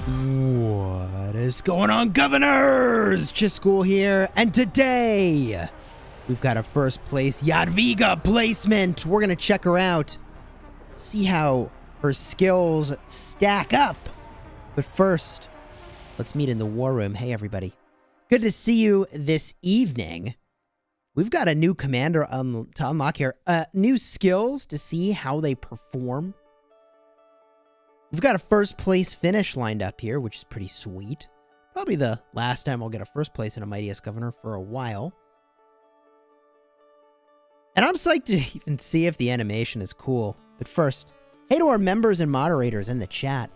What is going on, governors? Chisgule here, and today we've got a first place Jadwiga placement. We're gonna check her out, see how her skills stack up. But first, let's meet in the war room. Hey, everybody. Good to see you this evening. We've got a new commander to unlock here. New skills to see how they perform. We've got a first place finish lined up here, which is pretty sweet. Probably the last time I'll get a first place in a mightiest governor for a while. And I'm psyched to even see if the animation is cool. But first, hey to our members and moderators in the chat.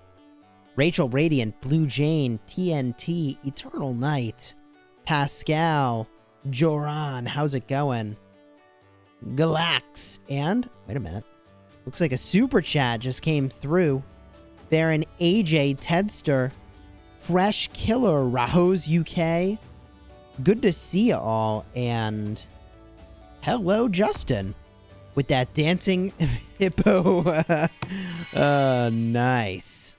Rachel Radiant, Blue Jane, TNT, Eternal Night, Pascal, Joran, how's it going? Galax, and, wait a minute, looks like a super chat just came through. Baron AJ Tedster, Fresh Killer, Rahos UK. Good to see you all, and hello, Justin, with that dancing hippo. Nice.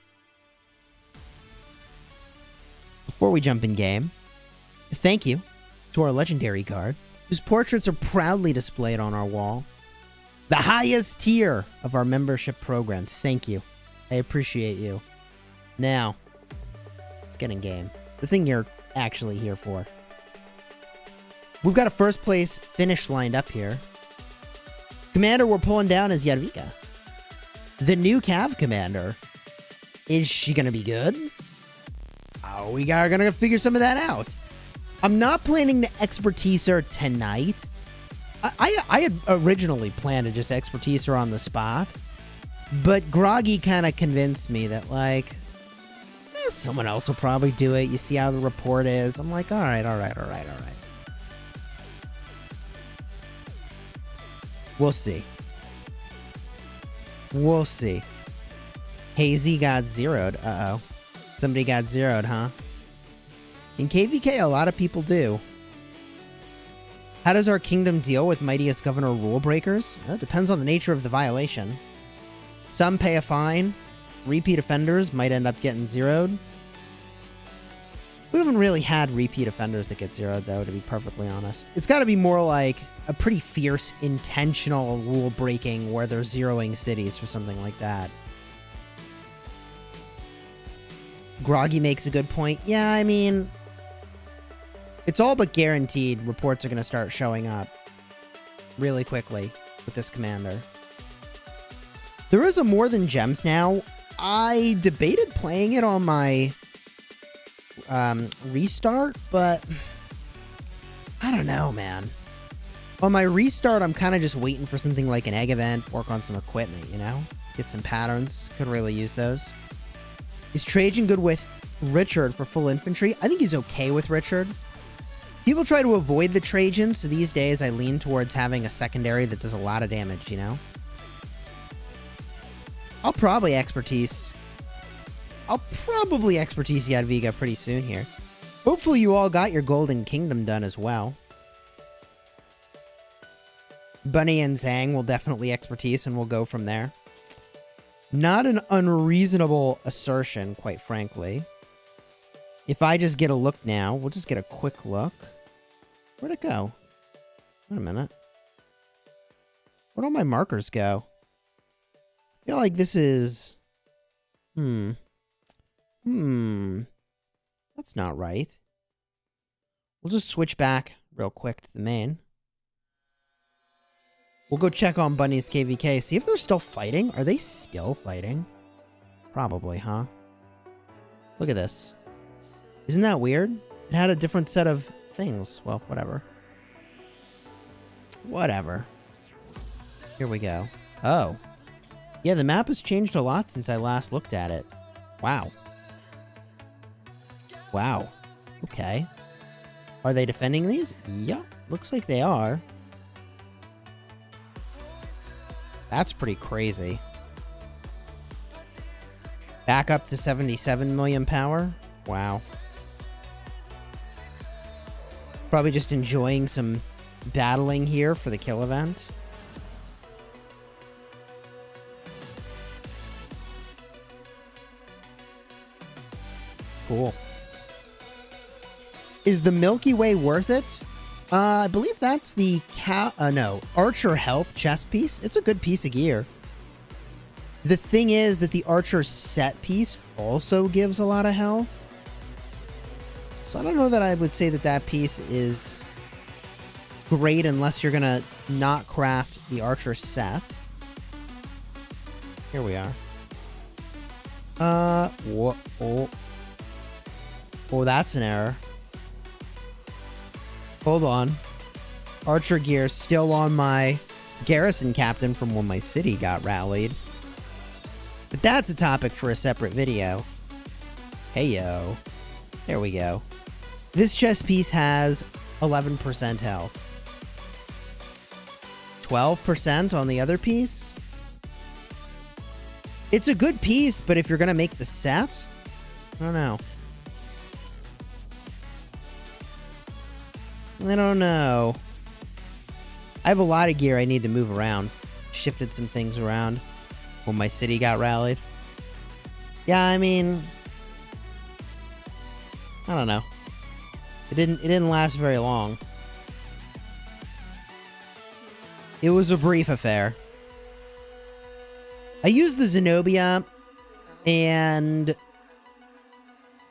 Before we jump in game, thank you to our legendary guard, whose portraits are proudly displayed on our wall. The highest tier of our membership program. Thank you. I appreciate you. Now, let's get in game. The thing you're actually here for. We've got a first place finish lined up here. Commander we're pulling down is Jadwiga. The new Cav commander. Is she going to be good? Oh, we are going to figure some of that out. I'm not planning to expertise her tonight. I had originally planned to just expertise her on the spot. But Groggy kind of convinced me that, like, someone else will probably do it. You see how the report is. I'm like, all right. We'll see. We'll see. Hazy got zeroed. Uh-oh. Somebody got zeroed, huh? In KVK, a lot of people do. How does our kingdom deal with mightiest governor rule breakers? Well, it depends on the nature of the violation. Some pay a fine. Repeat offenders might end up getting zeroed. We haven't really had repeat offenders that get zeroed, though, to be perfectly honest. It's got to be more like a pretty fierce, intentional rule breaking where they're zeroing cities or something like that. Groggy makes a good point. Yeah, I mean, it's all but guaranteed reports are going to start showing up really quickly with this commander. There is a More Than Gems now. I debated playing it on my restart, but I don't know, man. On my restart, I'm kind of just waiting for something like an egg event, work on some equipment, you know? Get some patterns. Could really use those. Is Trajan good with Richard for full infantry? I think he's okay with Richard. People try to avoid the Trajan, so these days I lean towards having a secondary that does a lot of damage, you know? I'll probably expertise Jadwiga pretty soon here. Hopefully you all got your Golden Kingdom done as well. Bunny and Zhang will definitely expertise, and we'll go from there. Not an unreasonable assertion, quite frankly. If I just get a look now, we'll just get a quick look. Where'd it go? Wait a minute. Where'd all my markers go? I feel like this is... That's not right. We'll just switch back real quick to the main. We'll go check on Bunny's KVK. See if they're still fighting. Are they still fighting? Probably, huh? Look at this. Isn't that weird? It had a different set of things. Well, whatever. Whatever. Here we go. Oh. Yeah, the map has changed a lot since I last looked at it. Wow. Wow. Okay. Are they defending these? Yep. Looks like they are. That's pretty crazy. Back up to 77 million power? Wow. Probably just enjoying some battling here for the kill event. Cool. Is the Milky Way worth it? I believe that's the Archer Health chest piece. It's a good piece of gear. The thing is that the Archer set piece also gives a lot of health. So I don't know that I would say that that piece is great unless you're going to not craft the Archer set. Here we are. Oh, that's an error. Hold on. Archer gear still on my Garrison captain from when my city got rallied. But that's a topic for a separate video. Hey, yo. There we go. This chest piece has 11% health. 12% on the other piece. It's a good piece, but if you're going to make the set, I don't know. I don't know. I have a lot of gear I need to move around. Shifted some things around when my city got rallied. Yeah, I mean, I don't know. It didn't last very long. It was a brief affair. I used the Zenobia, and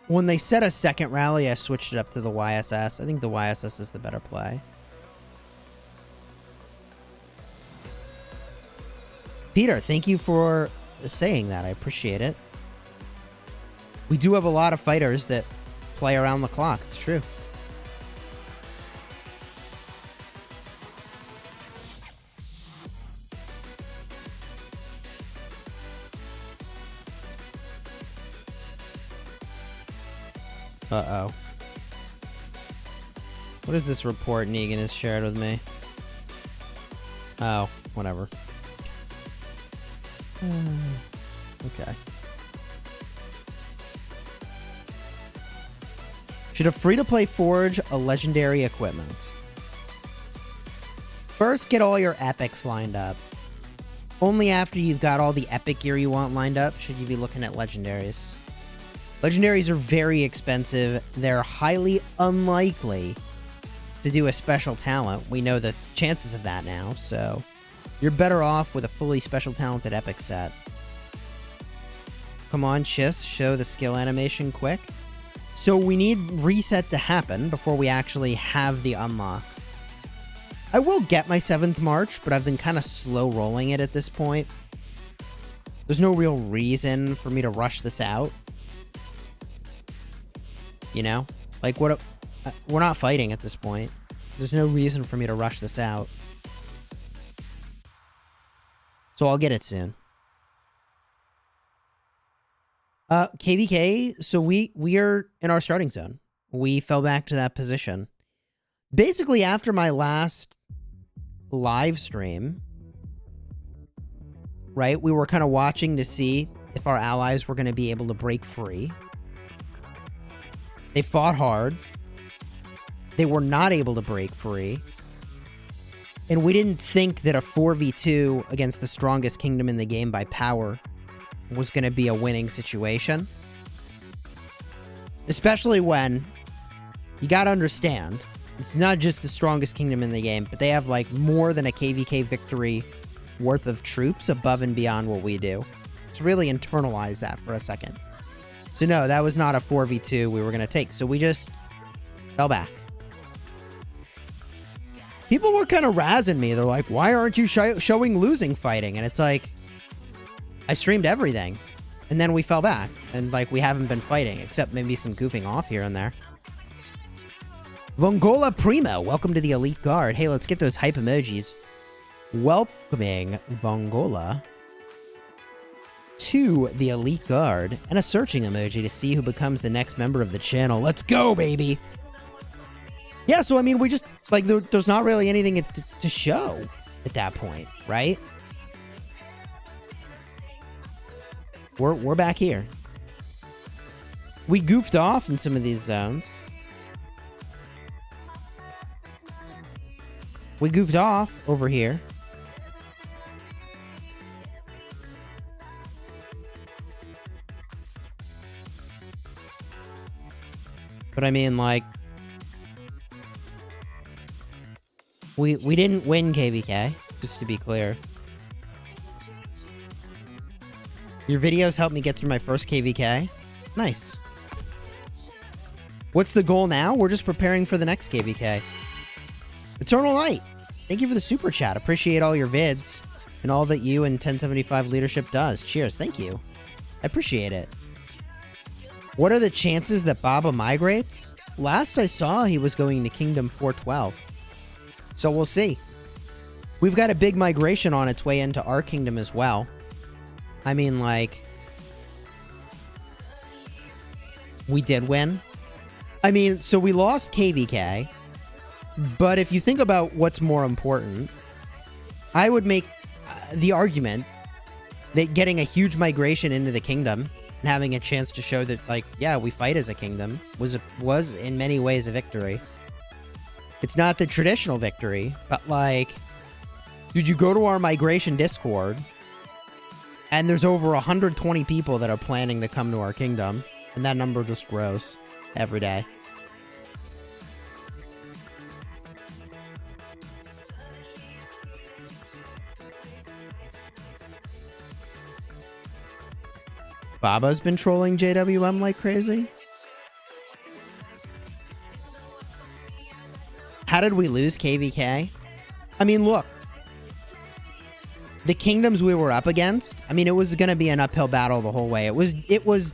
when they set a second rally, I switched it up to the YSS. I think the YSS is the better play. Peter, thank you for saying that. I appreciate it. We do have a lot of fighters that play around the clock. It's true. Uh-oh. What is this report Negan has shared with me? Oh, whatever. Okay. Should a free-to-play forge a legendary equipment? First, get all your epics lined up. Only after you've got all the epic gear you want lined up should you be looking at legendaries. Legendaries are very expensive. They're highly unlikely to do a special talent. We know the chances of that now, so you're better off with a fully special talented epic set. Come on, Chis, show the skill animation quick. So we need reset to happen before we actually have the unlock. I will get my 7th March, but I've been kind of slow rolling it at this point. There's no real reason for me to rush this out. You know? Like, what? We're not fighting at this point. There's no reason for me to rush this out. So I'll get it soon. KVK, so we are in our starting zone. We fell back to that position. Basically, after my last live stream, right, we were kind of watching to see if our allies were going to be able to break free. They fought hard. They were not able to break free. And we didn't think that a 4v2 against the strongest kingdom in the game by power was going to be a winning situation. Especially when you got to understand, it's not just the strongest kingdom in the game, but they have like more than a KVK victory worth of troops above and beyond what we do. Let's really internalize that for a second. So no, that was not a 4v2 we were going to take. So we just fell back. People were kind of razzing me. They're like, why aren't you showing losing fighting? And it's like, I streamed everything. And then we fell back. And like, we haven't been fighting, except maybe some goofing off here and there. Vongola Primo, welcome to the Elite Guard. Hey, let's get those hype emojis. Welcoming Vongola to the Elite Guard. And a searching emoji to see who becomes the next member of the channel. Let's go, baby! Yeah, so I mean, we just, like, there's not really anything to show at that point, right? We're back here. We goofed off in some of these zones. We goofed off over here. But I mean, like, we didn't win KVK, just to be clear. Your videos helped me get through my first KVK. Nice. What's the goal now? We're just preparing for the next KVK. Eternal Light, thank you for the super chat. Appreciate all your vids and all that you and 1075 leadership does. Cheers, thank you. I appreciate it. What are the chances that Baba migrates? Last I saw, he was going to Kingdom 412. So we'll see. We've got a big migration on its way into our kingdom as well. I mean, like, we did win. I mean, so we lost KVK, but if you think about what's more important, I would make the argument that getting a huge migration into the kingdom and having a chance to show that, like, yeah, we fight as a kingdom was in many ways a victory. It's not the traditional victory, but, like, dude, you go to our migration Discord, and there's over 120 people that are planning to come to our kingdom, and that number just grows every day. Baba's been trolling JWM like crazy? How did we lose KVK? I mean, look. The kingdoms we were up against, I mean, it was going to be an uphill battle the whole way. It was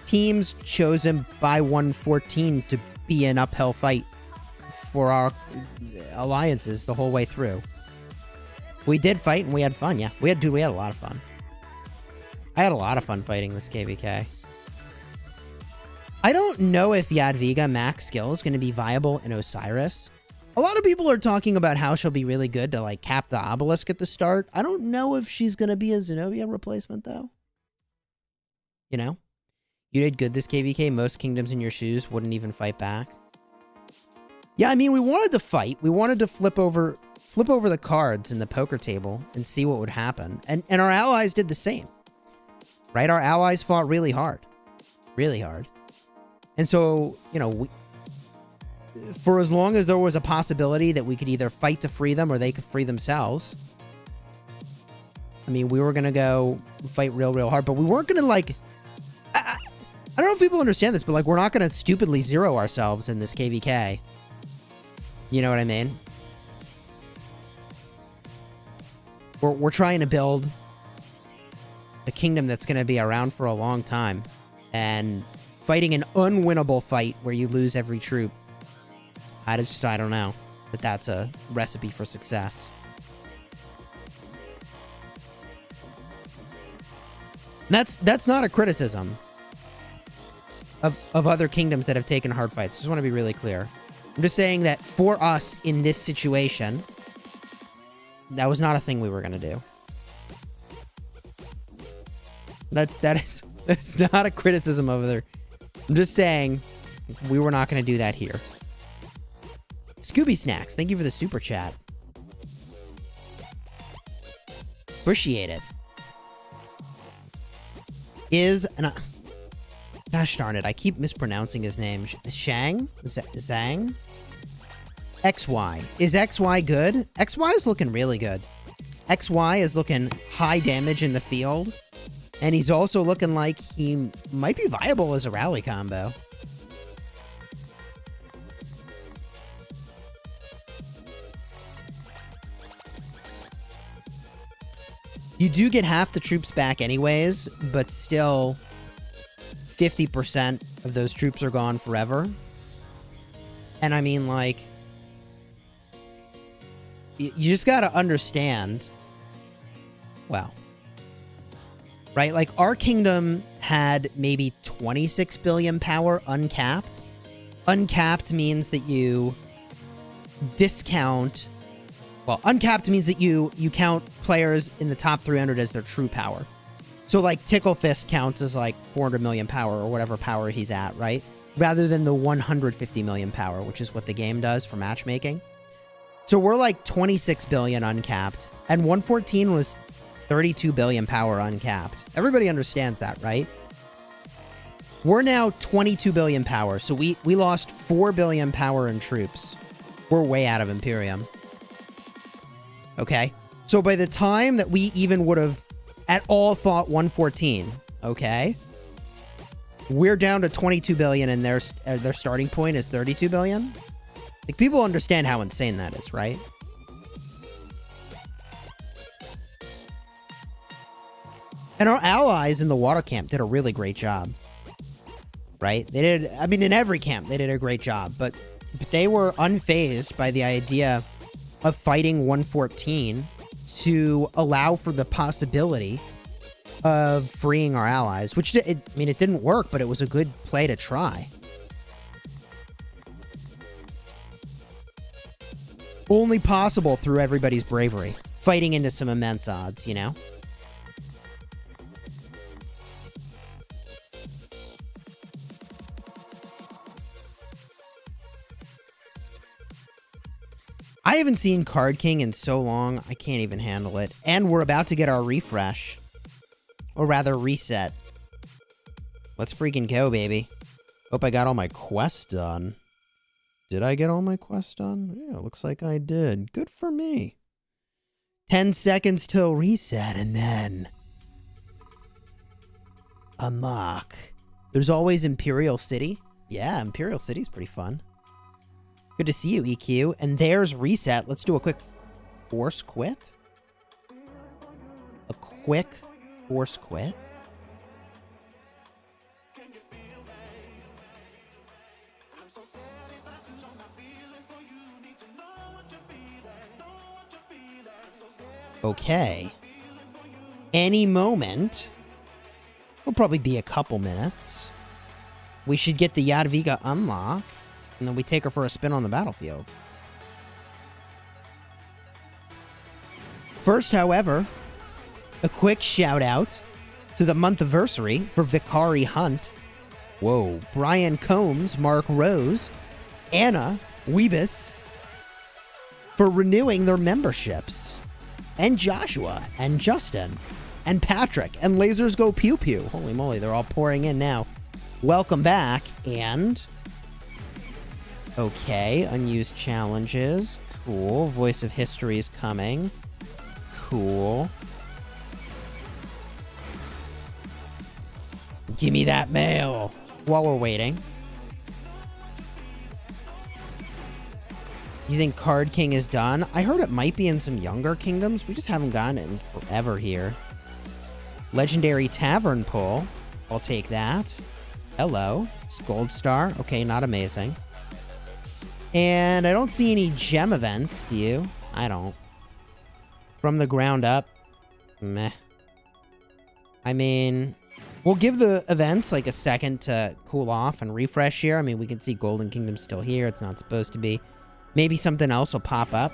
teams chosen by 114 to be an uphill fight for our alliances the whole way through. We did fight and we had fun, yeah. We had a lot of fun. I had a lot of fun fighting this KVK. I don't know if Jadwiga max skill is going to be viable in Osiris. A lot of people are talking about how she'll be really good to, like, cap the obelisk at the start. I don't know if she's going to be a Zenobia replacement, though. You know? You did good this KVK. Most kingdoms in your shoes wouldn't even fight back. Yeah, I mean, we wanted to fight. We wanted to flip over the cards in the poker table and see what would happen. And our allies did the same. Right? Our allies fought really hard. Really hard. And so, you know, for as long as there was a possibility that we could either fight to free them or they could free themselves, I mean, we were going to go fight real hard, but we weren't going to, like, I don't know if people understand this, but, like, we're not going to stupidly zero ourselves in this KVK. You know what I mean? We're trying to build a kingdom that's going to be around for a long time, and fighting an unwinnable fight where you lose every troop, I don't know that that's a recipe for success. That's not a criticism of other kingdoms that have taken hard fights. I just want to be really clear. I'm just saying that for us in this situation, that was not a thing we were going to do. That's not a criticism of other. I'm just saying we were not going to do that here. Scooby Snacks, thank you for the super chat. Appreciate it. Gosh darn it, I keep mispronouncing his name. Zhang? XY. Is XY good? XY is looking really good. XY is looking high damage in the field. And he's also looking like he might be viable as a rally combo. You do get half the troops back anyways, but still 50% of those troops are gone forever. And I mean, like, you just gotta understand, well, right? Like, our kingdom had maybe 26 billion power uncapped. Uncapped means that you discount... Well, uncapped means that you count players in the top 300 as their true power. So, like, Tickle Fist counts as, like, 400 million power or whatever power he's at, right? Rather than the 150 million power, which is what the game does for matchmaking. So we're, like, 26 billion uncapped. And 114 was 32 billion power uncapped. Everybody understands that, right? We're now 22 billion power, so we lost 4 billion power in troops. We're way out of Imperium. Okay? So by the time that we even would have at all thought 114, okay? We're down to 22 billion and their starting point is 32 billion. Like, people understand how insane that is, right? And our allies in the water camp did a really great job. Right? They did, I mean, in every camp, they did a great job, but they were unfazed by the idea of fighting 114 to allow for the possibility of freeing our allies, which, I mean, it didn't work, but it was a good play to try. Only possible through everybody's bravery. Fighting into some immense odds, you know? I haven't seen Card King in so long, I can't even handle it. And we're about to get our refresh. Or rather, reset. Let's freaking go, baby. Hope I got all my quests done. Did I get all my quests done? Yeah, looks like I did. Good for me. 10 seconds till reset, and then... unlock. There's always Imperial City. Yeah, Imperial City's pretty fun. Good to see you, EQ. And there's reset. Let's do a quick force quit. A quick force quit. Okay. Any moment. Will probably be a couple minutes. We should get the Jadwiga Unlock. And then we take her for a spin on the battlefield. First, however, a quick shout out to the month-iversary for Vicari Hunt. Whoa. Brian Combs, Mark Rose, Anna, Weebus for renewing their memberships. And Joshua, and Justin, and Patrick, and Lasers Go Pew Pew. Holy moly, they're all pouring in now. Welcome back, and... okay, unused challenges. Cool. Voice of History is coming. Cool. Give me that mail while we're waiting. You think Card King is done? I heard it might be in some younger kingdoms. We just haven't gotten it in forever here. Legendary Tavern Pull. I'll take that. Hello. It's Gold Star. Okay, not amazing. And I don't see any gem events, do you? I don't. From the ground up. Meh. I mean, we'll give the events like a second to cool off and refresh here. I mean, we can see Golden Kingdom still here. It's not supposed to be. Maybe something else will pop up.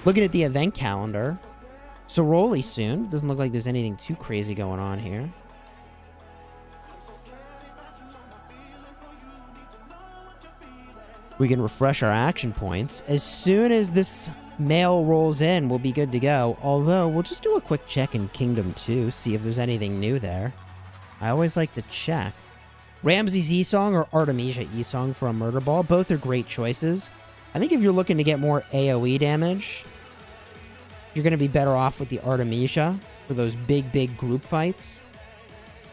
Looking at the event calendar. Soroli soon. Doesn't look like there's anything too crazy going on here. We can refresh our action points. As soon as this mail rolls in, we'll be good to go. Although, we'll just do a quick check in Kingdom 2, see if there's anything new there. I always like to check. Ramses Esong or Artemisia Esong for a Murder Ball. Both are great choices. I think if you're looking to get more AoE damage, you're going to be better off with the Artemisia for those big group fights.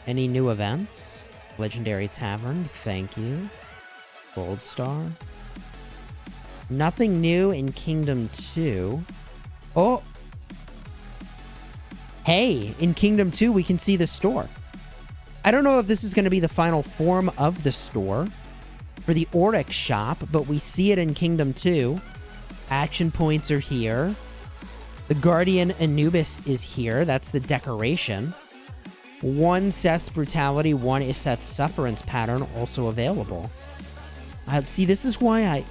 Any new events? Legendary Tavern, thank you. Gold Star. Nothing new in Kingdom 2. Oh! Hey, in Kingdom 2 we can see the store. I don't know if this is going to be the final form of the store for the Oryx shop, but we see it in Kingdom 2. Action points are here. The Guardian Anubis is here. That's the decoration. One Seth's Brutality, one is Seth's Sufferance pattern also available. See, this is why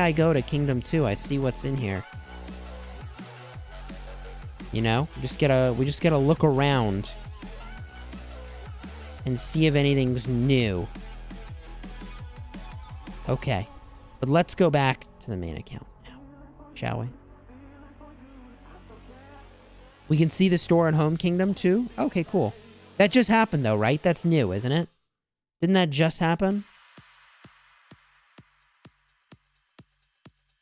I go to Kingdom 2. I see what's in here. You know, we just gotta look around and see if anything's new. Okay, but let's go back to the main account now, shall we? We can see the store in Home Kingdom too. Okay, cool. That just happened, though, right? That's new, isn't it? Didn't that just happen?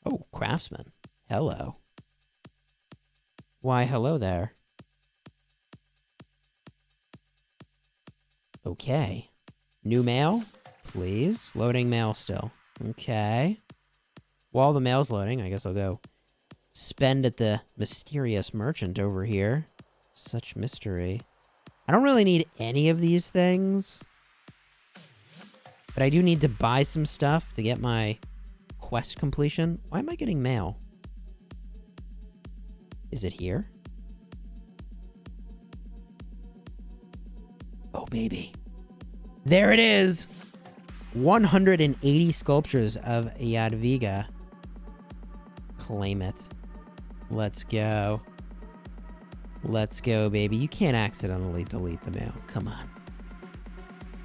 Oh, craftsman. Hello. Why, hello there. Okay. New mail, please. Loading mail still. Okay. While the mail's loading, I guess I'll go spend at the mysterious merchant over here. Such mystery. I don't really need any of these things. But I do need to buy some stuff to get my quest completion. Why am I getting mail? Is it here? Oh, baby. There it is! 180 sculptures of Jadwiga. Claim it. Let's go. Let's go, baby. You can't accidentally delete the mail. Come on.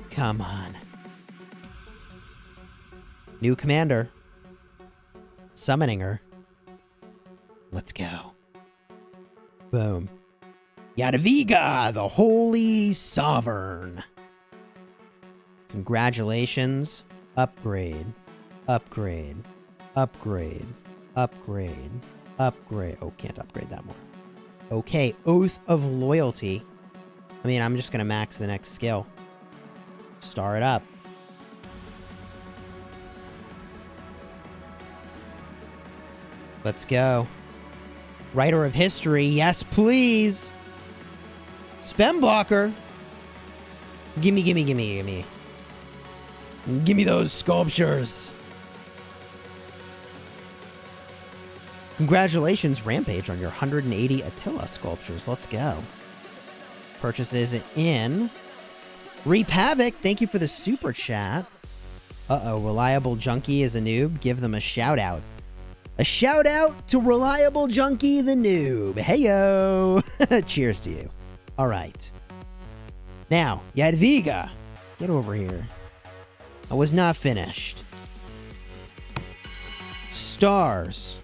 Come on. New commander. Summoning her. Let's go. Boom. Jadwiga, the Holy Sovereign. Congratulations. Upgrade. Upgrade. Upgrade. Upgrade. Upgrade. Oh, can't upgrade that more. Okay, Oath of Loyalty. I mean, I'm just gonna max the next skill. Star it up. Let's go. Writer of History, yes please! Spell blocker! Gimme, gimme, gimme, gimme. Gimme those sculptures! Congratulations, Rampage, on your 180 Attila sculptures. Let's go. Purchases in. Reap Havoc, thank you for the super chat. Uh-oh, Reliable Junkie is a noob. Give them a shout out. A shout out to Reliable Junkie the noob. Heyo! Cheers to you. All right. Now, Jadwiga. Get over here. I was not finished. Stars.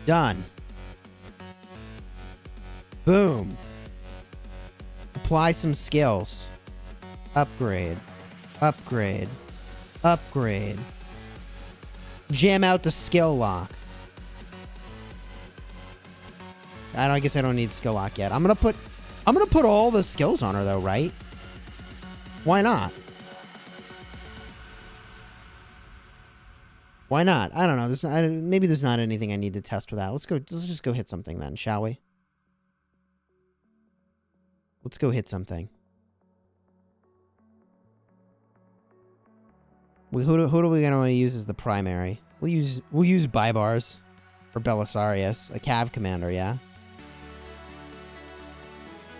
Done. Boom. Apply some skills. Upgrade. Upgrade. Upgrade. Jam out the skill lock. I guess I don't need skill lock yet. I'm gonna put all the skills on her though, right? Why not? Why not? I don't know. Maybe there's not anything I need to test with that. Let's just go hit something then, shall we? Let's go hit something. Who do we gonna want to use as the primary? We'll use Bybars or Belisarius, a Cav commander, yeah.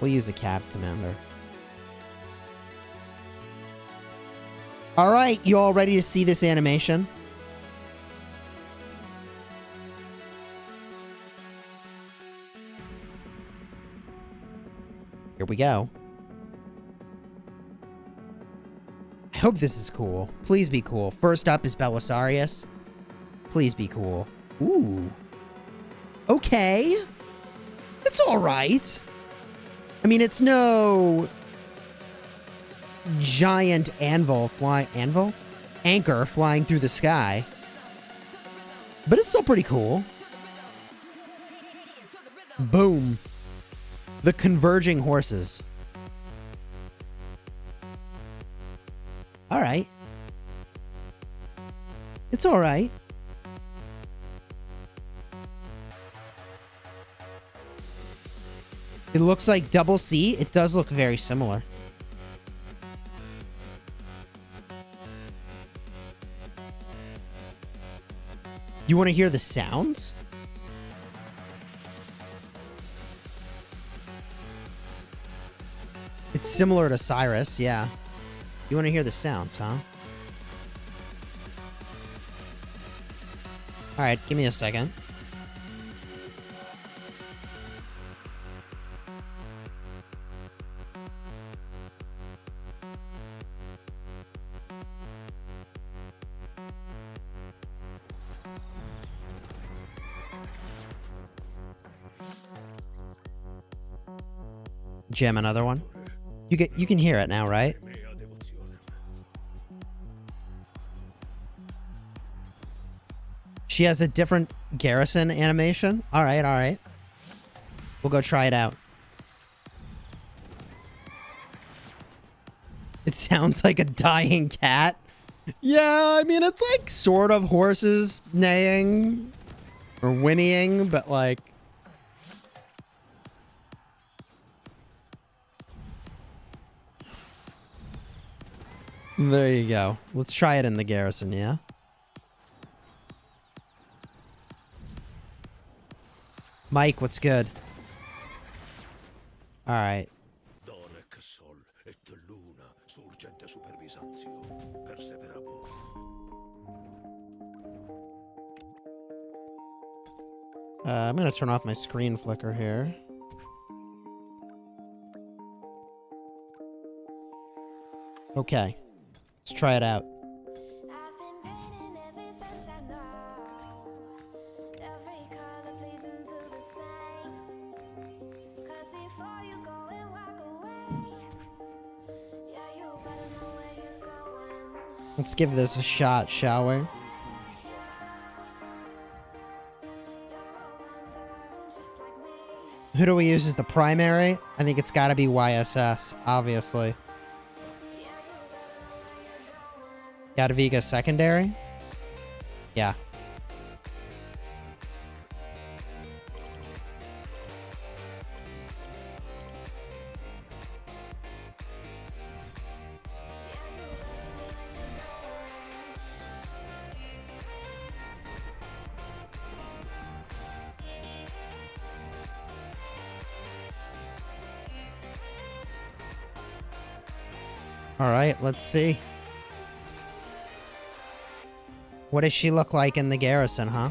We'll use a Cav commander. All right, you all ready to see this animation? Here we go. I hope this is cool. Please be cool. First up is Belisarius. Please be cool. Ooh. Okay. It's all right. I mean, it's no giant anchor flying through the sky. But it's still pretty cool. Boom. The converging horses. All right. It's all right. It looks like Double C. It does look very similar. You want to hear the sounds? It's similar to Cyrus, yeah. You want to hear the sounds, huh? Alright, give me a second. Gem another one. You can hear it now, right? She has a different Garrison animation. All right, all right. We'll go try it out. It sounds like a dying cat. Yeah, I mean, it's like sort of horses neighing or whinnying, but like... There you go. Let's try it in the Garrison, yeah? Mike, what's good? All right. I'm going to turn off my screen flicker here. Okay. Let's try it out. Let's give this a shot, shall we? Who do we use as the primary? I think it's got to be YSS, obviously. Jadwiga secondary? Yeah. All right, let's see. What does she look like in the Garrison, huh?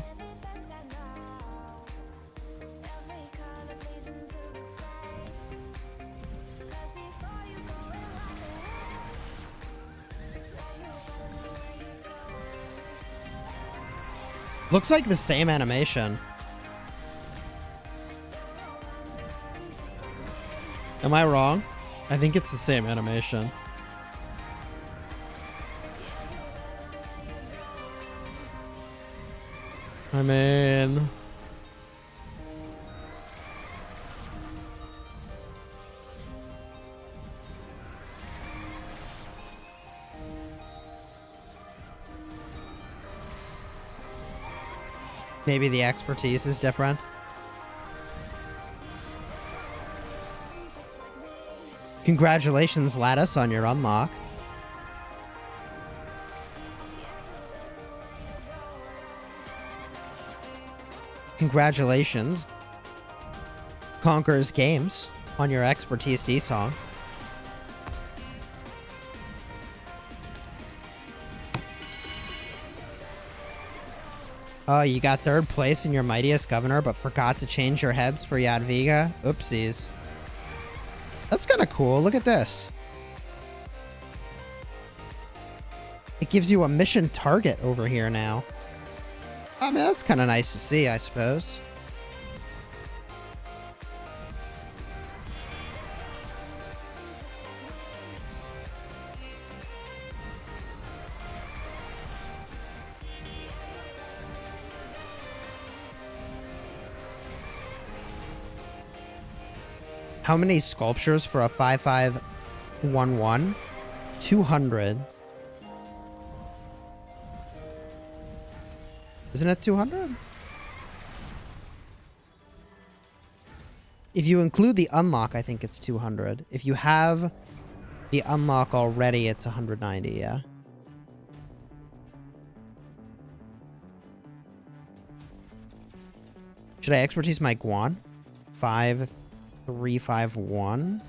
Looks like the same animation. Am I wrong? I think it's the same animation. I mean... maybe the expertise is different. Congratulations, Lattice, on your unlock. Congratulations, Conquerors Games, on your expertise D song. Oh, you got third place in your mightiest governor, but forgot to change your heads for Jadwiga? Oopsies. That's kind of cool. Look at this. It gives you a mission target over here now. I mean, that's kind of nice to see, I suppose. How many sculptures for a 5511? 200. Isn't it 200? If you include the unlock, I think it's 200. If you have the unlock already, it's 190, yeah. Should I expertise my Guan? 5351?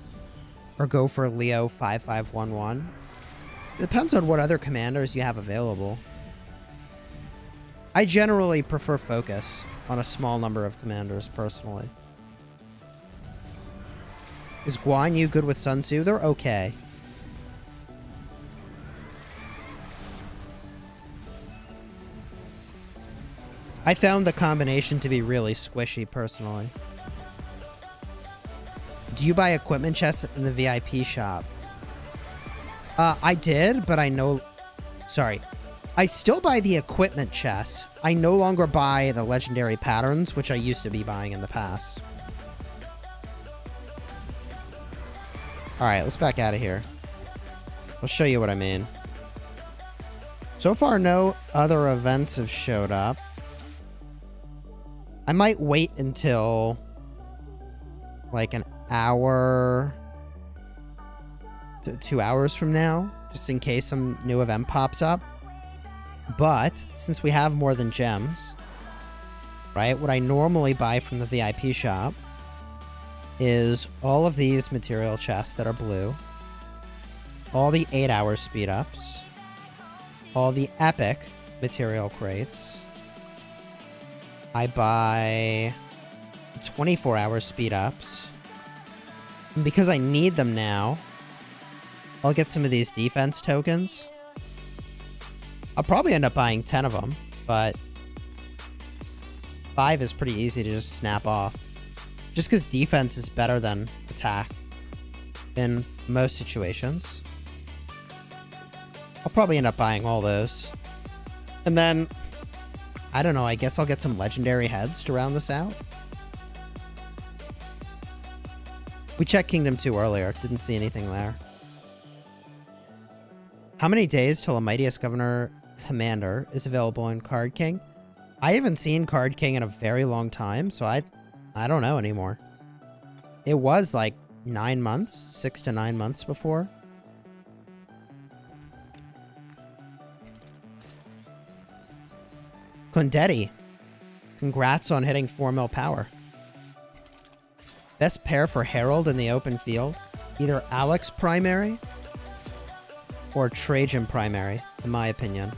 Or go for Leo 5511? It depends on what other commanders you have available. I generally prefer focus on a small number of commanders, personally. Is Guan Yu good with Sun Tzu? They're okay. I found the combination to be really squishy, personally. Do you buy equipment chests in the VIP shop? I did, but I know... Sorry. I still buy the equipment chests. I no longer buy the legendary patterns, which I used to be buying in the past. Alright, let's back out of here. I'll show you what I mean. So far, no other events have showed up. I might wait until like an hour to 2 hours from now, just in case some new event pops up. But since we have more than gems, right, what I normally buy from the VIP shop is all of these material chests that are blue, all the 8-hour speed ups, all the epic material crates. I buy 24-hour speed ups. And because I need them now, I'll get some of these defense tokens. I'll probably end up buying 10 of them, but 5 is pretty easy to just snap off. Just because defense is better than attack in most situations. I'll probably end up buying all those. And then, I don't know, I guess I'll get some legendary heads to round this out. We checked Kingdom 2 earlier. Didn't see anything there. How many days till a mightiest governor commander is available in Card King? I haven't seen Card King in a very long time, so I don't know anymore. It was like 9 months, 6 to 9 months before. Kondetti, congrats on hitting 4 mil power. Best pair for Herald in the open field, either Alex primary or Trajan primary, in my opinion.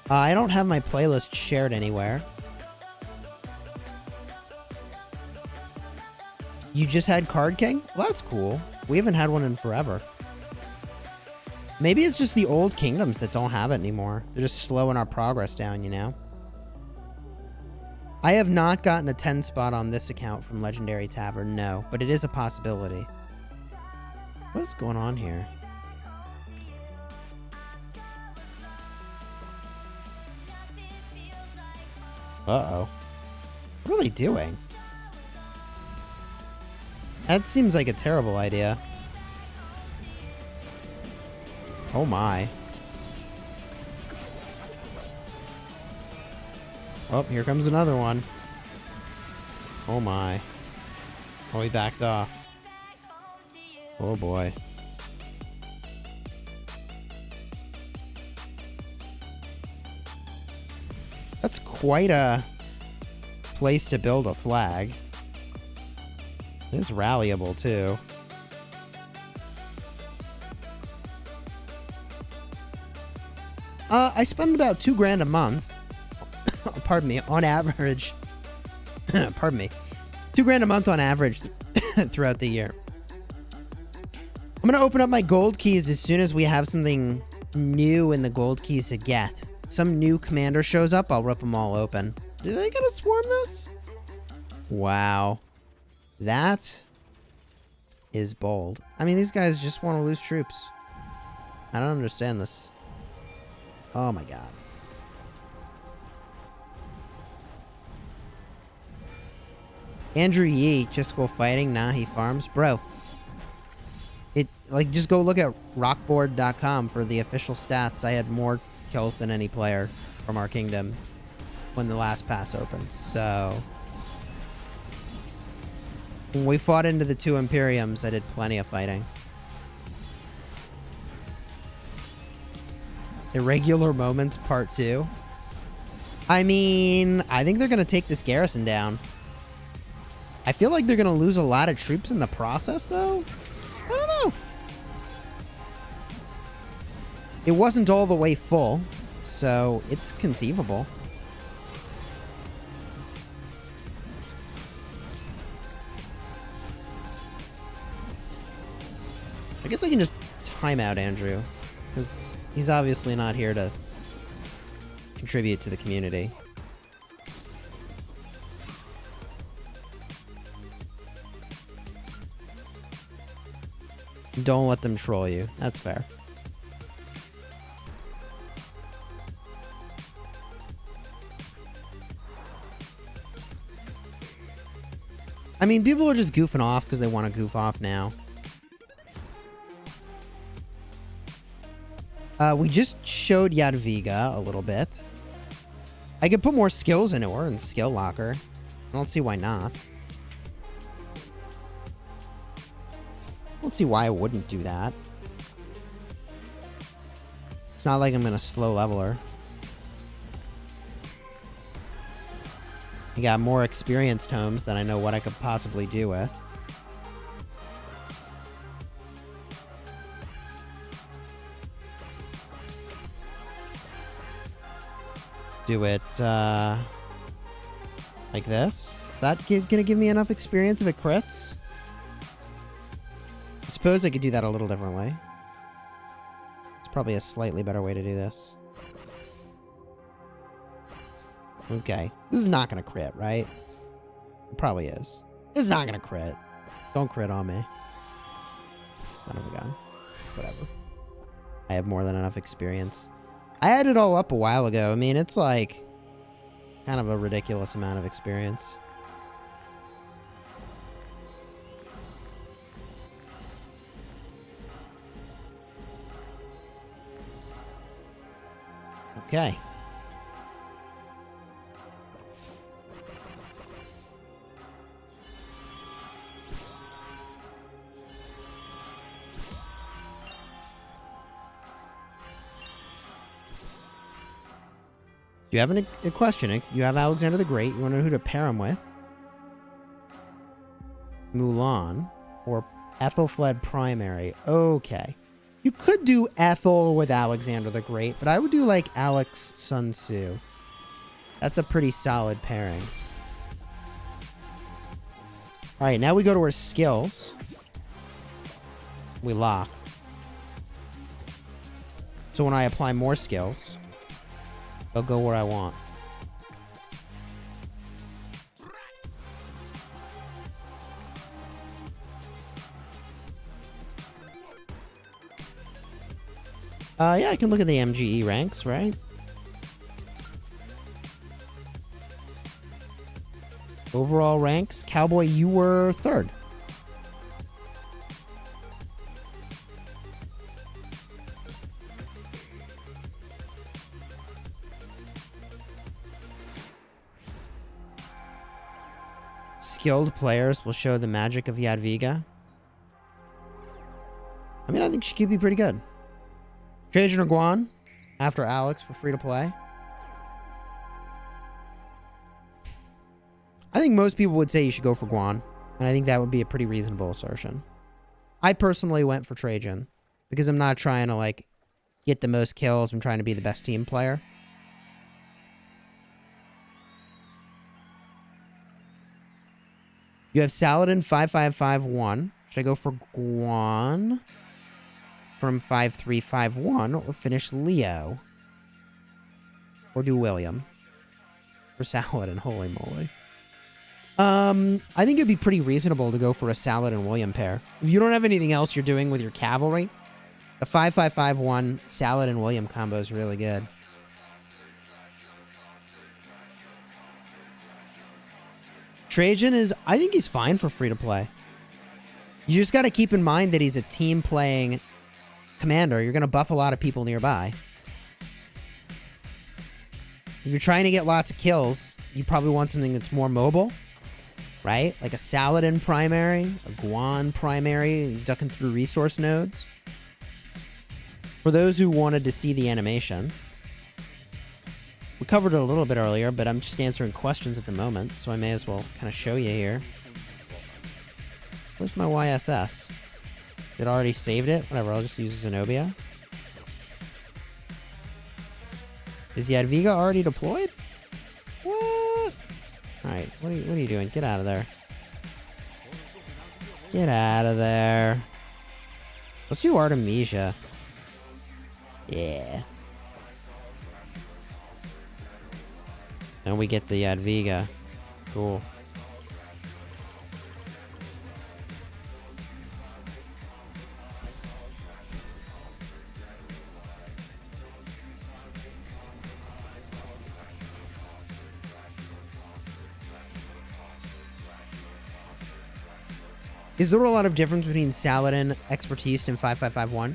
I don't have my playlist shared anywhere. You just had Card King? Well, that's cool. We haven't had one in forever. Maybe it's just the old kingdoms that don't have it anymore. They're just slowing our progress down, you know? I have not gotten a 10 spot on this account from Legendary Tavern, no. But it is a possibility. What is going on here? Uh-oh. What are they doing? That seems like a terrible idea. Oh my. Oh, here comes another one. Oh my. Oh, he backed off. Oh boy. That's quite a place to build a flag. It is rallyable too. I spend about $2 grand a month. Pardon me, on average. Pardon me. $2 grand a month on average throughout the year. I'm gonna open up my gold keys as soon as we have something new in the gold keys to get. Some new commander shows up, I'll rip them all open. Are they gonna swarm this? Wow. That is bold. I mean, these guys just want to lose troops. I don't understand this. Oh my god. Andrew Yee, Chisgule fighting. Nah, he farms. Bro. Like, just go look at rockboard.com for the official stats. I had more kills than any player from our kingdom when the last pass opened. So, when we fought into the 2 Imperiums, I did plenty of fighting. Irregular Moments Part 2. I mean, I think they're going to take this garrison down. I feel like they're going to lose a lot of troops in the process, though. I don't know. It wasn't all the way full, so it's conceivable. I guess I can just time out Andrew, because he's obviously not here to contribute to the community. Don't let them troll you. That's fair. I mean, people are just goofing off because they want to goof off now. We just showed Jadwiga a little bit. I could put more skills into her in Skill Locker. I don't see why not. I don't see why I wouldn't do that. It's not like I'm going to slow level her. I got more experienced homes than I know what I could possibly do with. Do it like this. Is that gonna give me enough experience if it crits? I suppose I could do that a little differently. It's probably a slightly better way to do this. Okay. This is not gonna crit, right? It probably is. This is not gonna crit. Don't crit on me. Son of a gun. Whatever. I have more than enough experience. I had it all up a while ago. I mean, it's like kind of a ridiculous amount of experience. Okay. You have a question. You have Alexander the Great. You want to know who to pair him with? Mulan or Ethelfled Primary. Okay. You could do Ethel with Alexander the Great, but I would do like Alex Sun Tzu. That's a pretty solid pairing. Alright, now we go to our skills. We lock. So when I apply more skills, they'll go where I want. Yeah, I can look at the MGE ranks, right? Overall ranks, Cowboy, you were 3rd. Skilled players will show the magic of Jadwiga. I mean, I think she could be pretty good. Trajan or Guan after Alex for free to play. I think most people would say you should go for Guan, and I think that would be a pretty reasonable assertion. I personally went for Trajan because I'm not trying to like get the most kills. I'm trying to be the best team player. You have Saladin 5551. Should I go for Guan from 5351 or finish Leo? Or do William for Saladin? Holy moly. I think it'd be pretty reasonable to go for a Saladin William pair. If you don't have anything else you're doing with your cavalry, the 5551 Saladin William combo is really good. Trajan is, I think he's fine for free to play. You just got to keep in mind that he's a team playing commander. You're going to buff a lot of people nearby. If you're trying to get lots of kills, you probably want something that's more mobile, right? Like a Saladin primary, a Guan primary, ducking through resource nodes. For those who wanted to see the animation, we covered it a little bit earlier, but I'm just answering questions at the moment, so I may as well kind of show you here. Where's my YSS? It already saved it? Whatever, I'll just use Zenobia. Is Jadwiga already deployed? What? Alright, what are you doing? Get out of there. Get out of there. Let's do Artemisia. Yeah. And we get the Jadwiga. Cool. Is there a lot of difference between Saladin, Expertise, and 5551?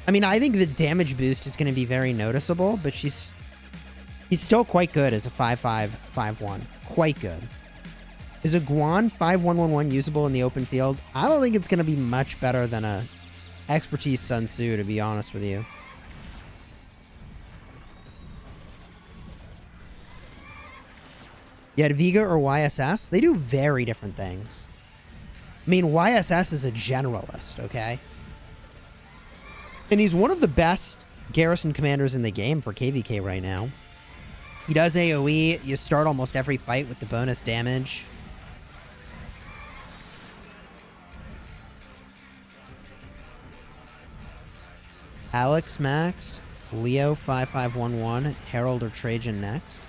I mean, I think the damage boost is going to be very noticeable, but he's still quite good as a 5551. Quite good. Is a Guan 5111 usable in the open field? I don't think it's going to be much better than a Expertise Sun Tzu, to be honest with you. Jadwiga or YSS? They do very different things. I mean, YSS is a generalist, okay? And he's one of the best Garrison commanders in the game for KVK right now. He does AoE. You start almost every fight with the bonus damage. Alex maxed. Leo 5511. Herald or Trajan next.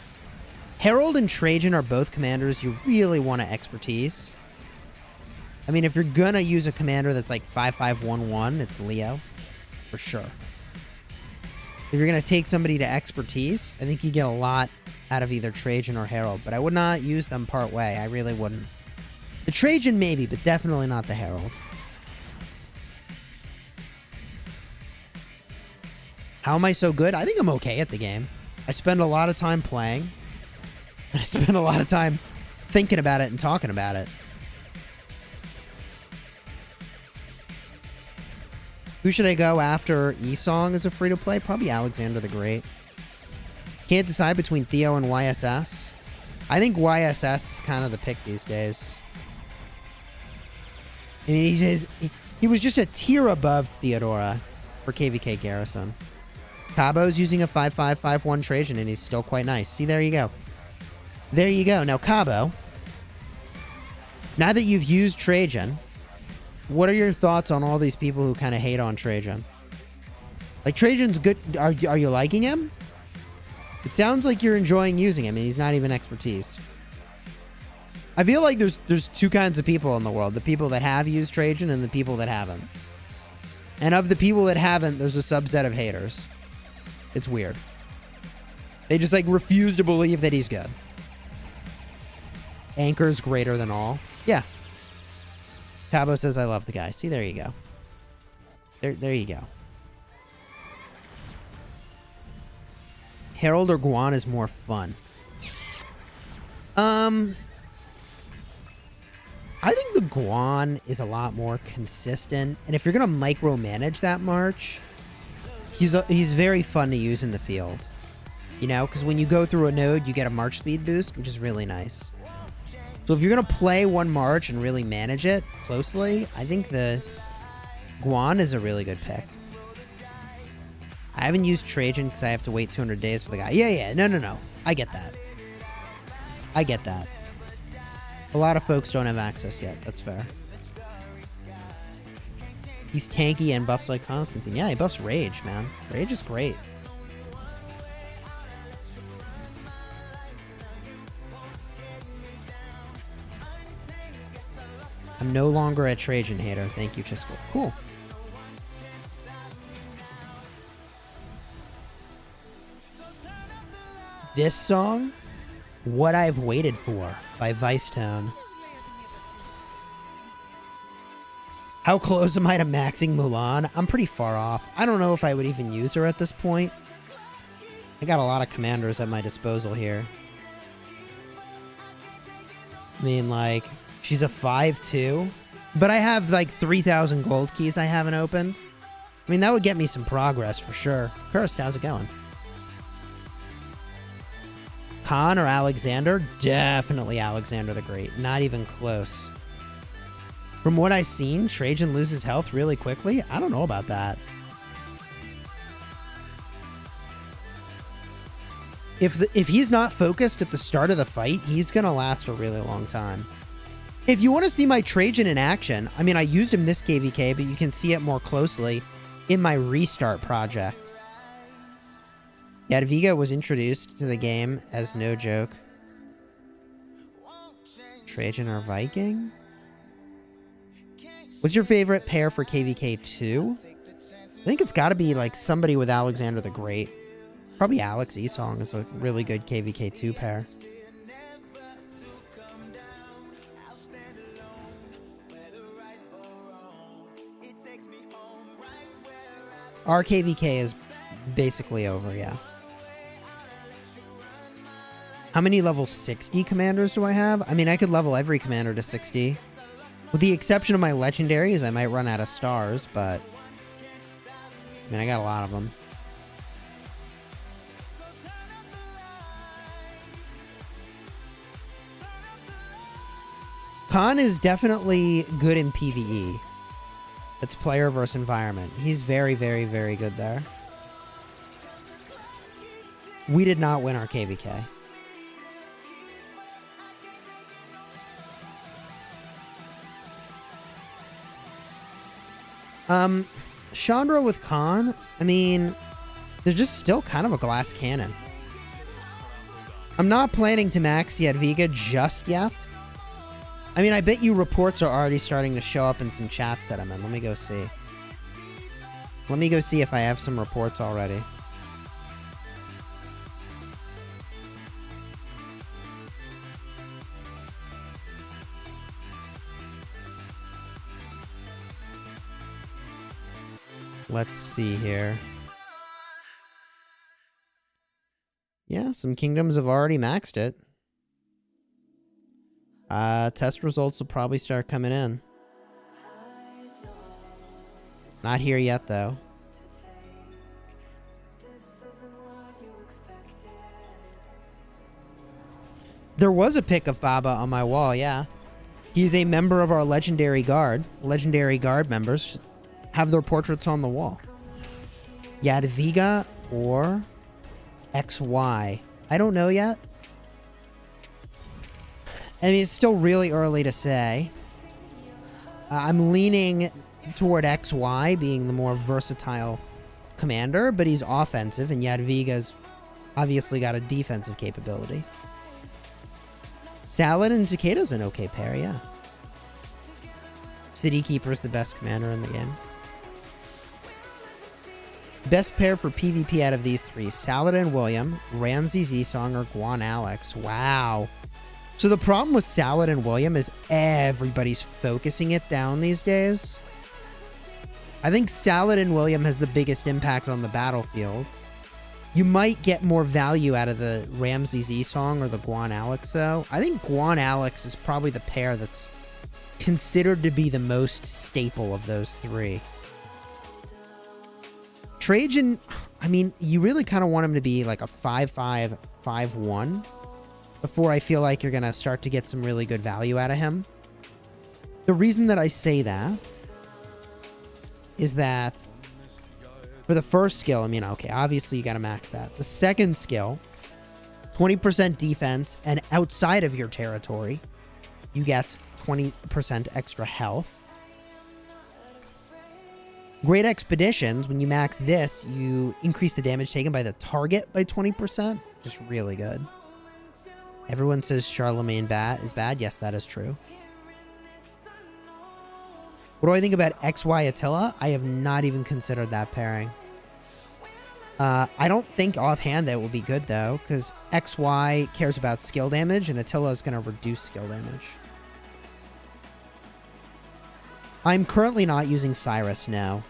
Herald and Trajan are both commanders you really want to expertise. I mean, if you're going to use a commander that's like 5511, it's Leo. For sure. If you're going to take somebody to expertise, I think you get a lot out of either Trajan or Herald. But I would not use them part way. I really wouldn't. The Trajan maybe, but definitely not the Herald. How am I so good? I think I'm okay at the game. I spend a lot of time playing. And I spend a lot of time thinking about it and talking about it. Who should I go after Esong as a free-to-play? Probably Alexander the Great. Can't decide between Theo and YSS. I think YSS is kind of the pick these days. I mean, he was just a tier above Theodora for KVK Garrison. Cabo's using a 5551 Trajan, and he's still quite nice. See, there you go. There you go. Now, Cabo, now that you've used Trajan, what are your thoughts on all these people who kind of hate on Trajan? Like, Trajan's good. Are you liking him? It sounds like you're enjoying using him, and he's not even expertise. I feel like there's two kinds of people in the world. The people that have used Trajan and the people that haven't. And of the people that haven't, there's a subset of haters. It's weird. They just, like, refuse to believe that he's good. Anchor's greater than all. Yeah. Tabo says I love the guy. See, there you go. There you go. Herald or Guan is more fun. I think the Guan is a lot more consistent. And if you're going to micromanage that march, he's very fun to use in the field. You know, because when you go through a node, you get a march speed boost, which is really nice. So if you're going to play one march and really manage it closely, I think the Guan is a really good pick. I haven't used Trajan because I have to wait 200 days for the guy. Yeah. No. I get that. I get that. A lot of folks don't have access yet. That's fair. He's tanky and buffs like Constantine. Yeah, he buffs Rage, man. Rage is great. I'm no longer a Trajan hater. Thank you, Chisgule. Cool. This song, What I've Waited For, by Vicetone. How close am I to maxing Mulan? I'm pretty far off. I don't know if I would even use her at this point. I got a lot of commanders at my disposal here. I mean, like, she's a 5-2, but I have like 3,000 gold keys I haven't opened. I mean, that would get me some progress for sure. First, how's it going? Khan or Alexander? Definitely Alexander the Great. Not even close. From what I've seen, Trajan loses health really quickly. I don't know about that. If he's not focused at the start of the fight, he's going to last a really long time. If you want to see my Trajan in action, I mean, I used him this KVK, but you can see it more closely in my restart project. Jadwiga was introduced to the game as no joke. Trajan or Viking? What's your favorite pair for KVK 2? I think it's got to be like somebody with Alexander the Great. Probably Alex Esong is a really good KVK 2 pair. Our KVK is basically over, yeah. How many level 60 commanders do I have? I mean, I could level every commander to 60. With the exception of my legendaries, I might run out of stars, but... I mean, I got a lot of them. Khan is definitely good in PvE. It's player versus environment. He's very, very, very good there. We did not win our KVK. Chandra with Khan, I mean, they're just still kind of a glass cannon. I'm not planning to max Jadwiga just yet. I mean, I bet you reports are already starting to show up in some chats that I'm in. Let me go see. Let me go see if I have some reports already. Let's see here. Yeah, some kingdoms have already maxed it. Test results will probably start coming in. Not here yet, though. There was a pic of Baba on my wall, yeah. He's a member of our Legendary Guard. Legendary Guard members have their portraits on the wall. Jadwiga or XY. I don't know yet. I mean, it's still really early to say. I'm leaning toward XY being the more versatile commander, but he's offensive, and Jadwiga's obviously got a defensive capability. Salad and Takeda's an okay pair, yeah. City Keeper's the best commander in the game. Best pair for PvP out of these three: Saladin William, Ramsey Z-Song, or Guan Alex. Wow. So the problem with Saladin William is everybody's focusing it down these days. I think Saladin William has the biggest impact on the battlefield. You might get more value out of the Ramsey Z-Song or the Guan Alex, though. I think Guan Alex is probably the pair that's considered to be the most staple of those three. Trajan, I mean, you really kind of want him to be like a 5-5, 5-1 before I feel like you're going to start to get some really good value out of him. The reason that I say that is that for the first skill, I mean, okay, obviously you got to max that. The second skill, 20% defense, and outside of your territory, you get 20% extra health. Great Expeditions, when you max this, you increase the damage taken by the target by 20%. Just really good. Everyone says Charlemagne is bad. Yes, that is true. What do I think about XY Attila? I have not even considered that pairing. I don't think offhand that will be good, though, because XY cares about skill damage, and Attila is going to reduce skill damage. I'm currently not using Cyrus now.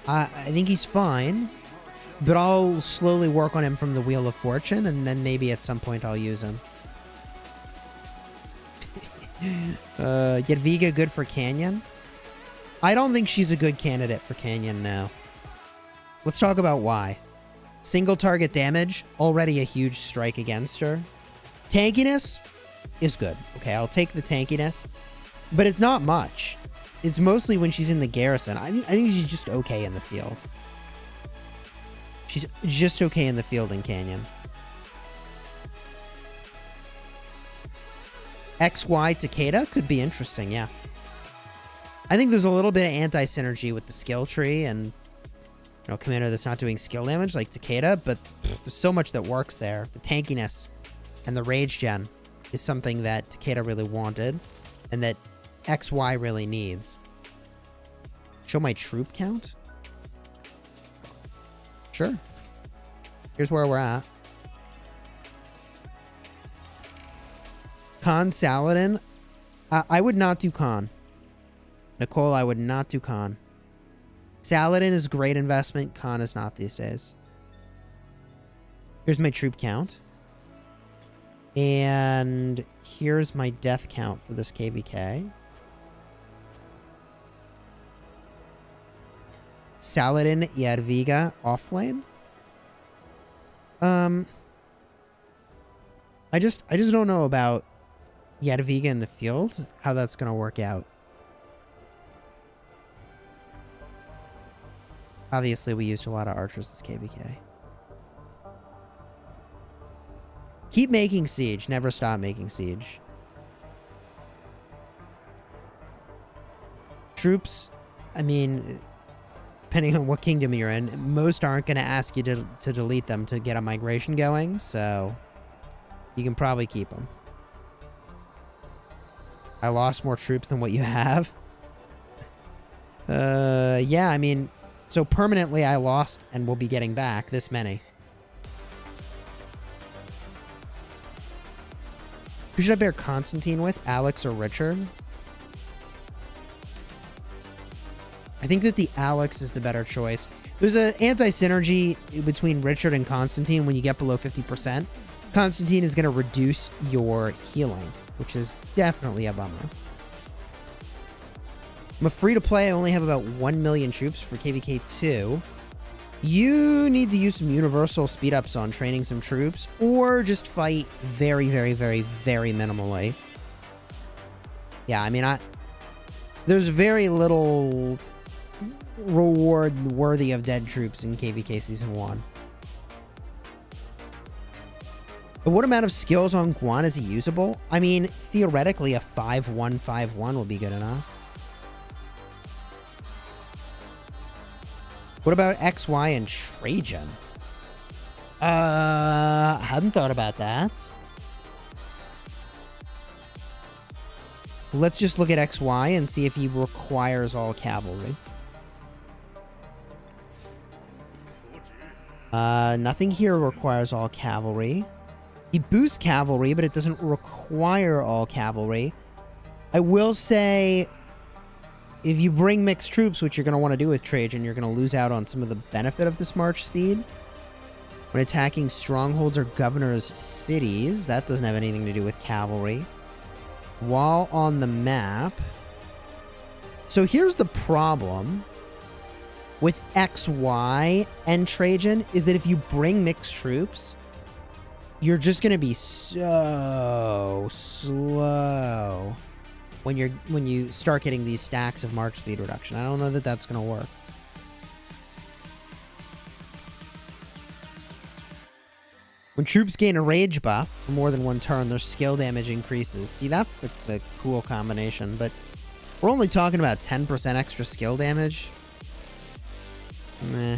I think he's fine, but I'll slowly work on him from the Wheel of Fortune, and then maybe at some point I'll use him. Jadwiga good for Canyon? I don't think she's a good candidate for Canyon now. Let's talk about why. Single target damage, already a huge strike against her. Tankiness is good. Okay, I'll take the tankiness, but it's not much. It's mostly when she's in the Garrison. I think she's just okay in the field. She's just okay in the field in Canyon. XY Takeda could be interesting, yeah. I think there's a little bit of anti-synergy with the skill tree and, you know, commander that's not doing skill damage like Takeda, but there's so much that works there. The tankiness and the rage gen is something that Takeda really wanted and that XY really needs. Show my troop count? Sure. Here's where we're at. Khan Saladin. I would not do Khan. Nicole, I would not do Khan. Saladin is great investment. Khan is not these days. Here's my troop count. And here's my death count for this KVK. Saladin, Jadwiga, offlane. I just don't know about Jadwiga in the field, how that's gonna work out. Obviously, we used a lot of archers this KVK. Keep making siege. Never stop making siege. Troops, I mean, depending on what kingdom you're in, most aren't going to ask you to delete them to get a migration going, so you can probably keep them. I lost more troops than what you have. Yeah, I mean, so permanently I lost and will be getting back this many. Who should I bear Constantine with? Alex or Richard? I think that the Alex is the better choice. There's an anti-synergy between Richard and Constantine when you get below 50%. Constantine is going to reduce your healing, which is definitely a bummer. I'm a free-to-play. I only have about 1 million troops for KVK2. You need to use some universal speed-ups on training some troops, or just fight very, very, very, very minimally. Yeah, I mean, there's very little reward worthy of dead troops in KVK Season 1. But what amount of skills on Guan is he usable? I mean, theoretically, a 5-1-5-1 will be good enough. What about XY and Trajan? I hadn't thought about that. Let's just look at XY and see if he requires all cavalry. Nothing here requires all cavalry. He boosts cavalry, but it doesn't require all cavalry. I will say, if you bring mixed troops, which you're going to want to do with Trajan, you're going to lose out on some of the benefit of this march speed. When attacking strongholds or governors' cities, that doesn't have anything to do with cavalry. While on the map... So here's the problem with XY and Trajan, is that if you bring mixed troops, you're just going to be so slow when you start getting these stacks of march speed reduction. I don't know that that's going to work. When troops gain a rage buff for more than one turn, their skill damage increases. See, that's the cool combination, but we're only talking about 10% extra skill damage. Meh.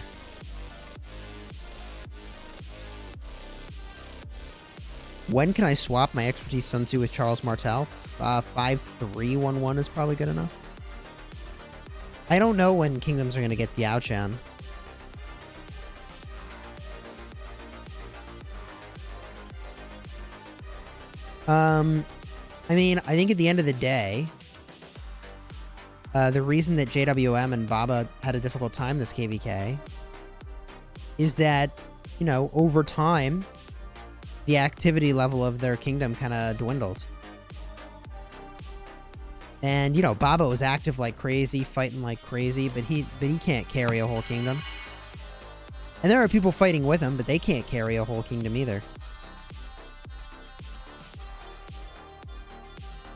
When can I swap my expertise Sun Tzu with Charles Martel? 5-3-1-1 is probably good enough. I don't know when kingdoms are going to get Diao Chan. I mean, I think at the end of the day, the reason that JWM and Baba had a difficult time this KVK is that, you know, over time, the activity level of their kingdom kind of dwindled. And, you know, Baba was active like crazy, fighting like crazy, but he can't carry a whole kingdom. And there are people fighting with him, but they can't carry a whole kingdom either.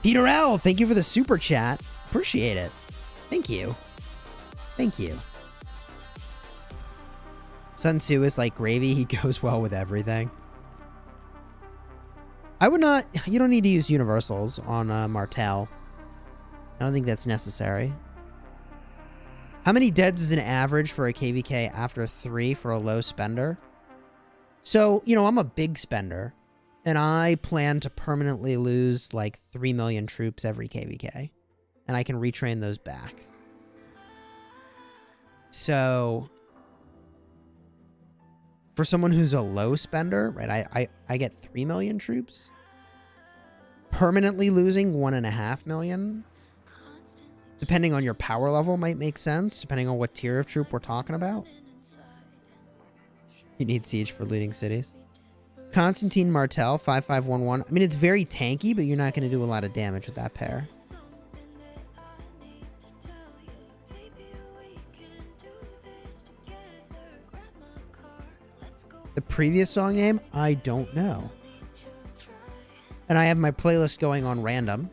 Peter L., thank you for the super chat. Appreciate it. Thank you. Thank you. Sun Tzu is like gravy. He goes well with everything. I would not... You don't need to use universals on Martel. I don't think that's necessary. How many deads is an average for a KVK after 3 for a low spender? So, you know, I'm a big spender. And I plan to permanently lose like 3 million troops every KVK. And I can retrain those back. So, for someone who's a low spender, right, I get 3 million troops. Permanently losing 1.5 million. depending on your power level, might make sense, depending on what tier of troop we're talking about. You need siege for looting cities. Constantine Martel, 5511. I mean, it's very tanky, but you're not going to do a lot of damage with that pair. The previous song name? I don't know. And I have my playlist going on random,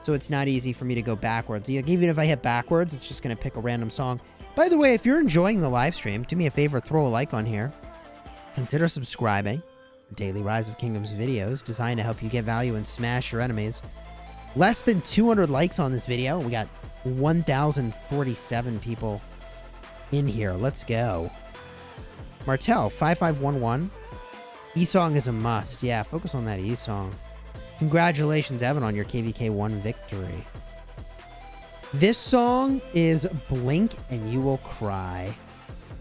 so it's not easy for me to go backwards. Even if I hit backwards, it's just going to pick a random song. By the way, if you're enjoying the live stream, do me a favor, throw a like on here. Consider subscribing for daily Rise of Kingdoms videos designed to help you get value and smash your enemies. Less than 200 likes on this video. We got 1,047 people in here. Let's go. Martel, 5511. E-Song is a must. Yeah, focus on that E-Song. Congratulations, Evan, on your KVK1 victory. This song is Blink and You Will Cry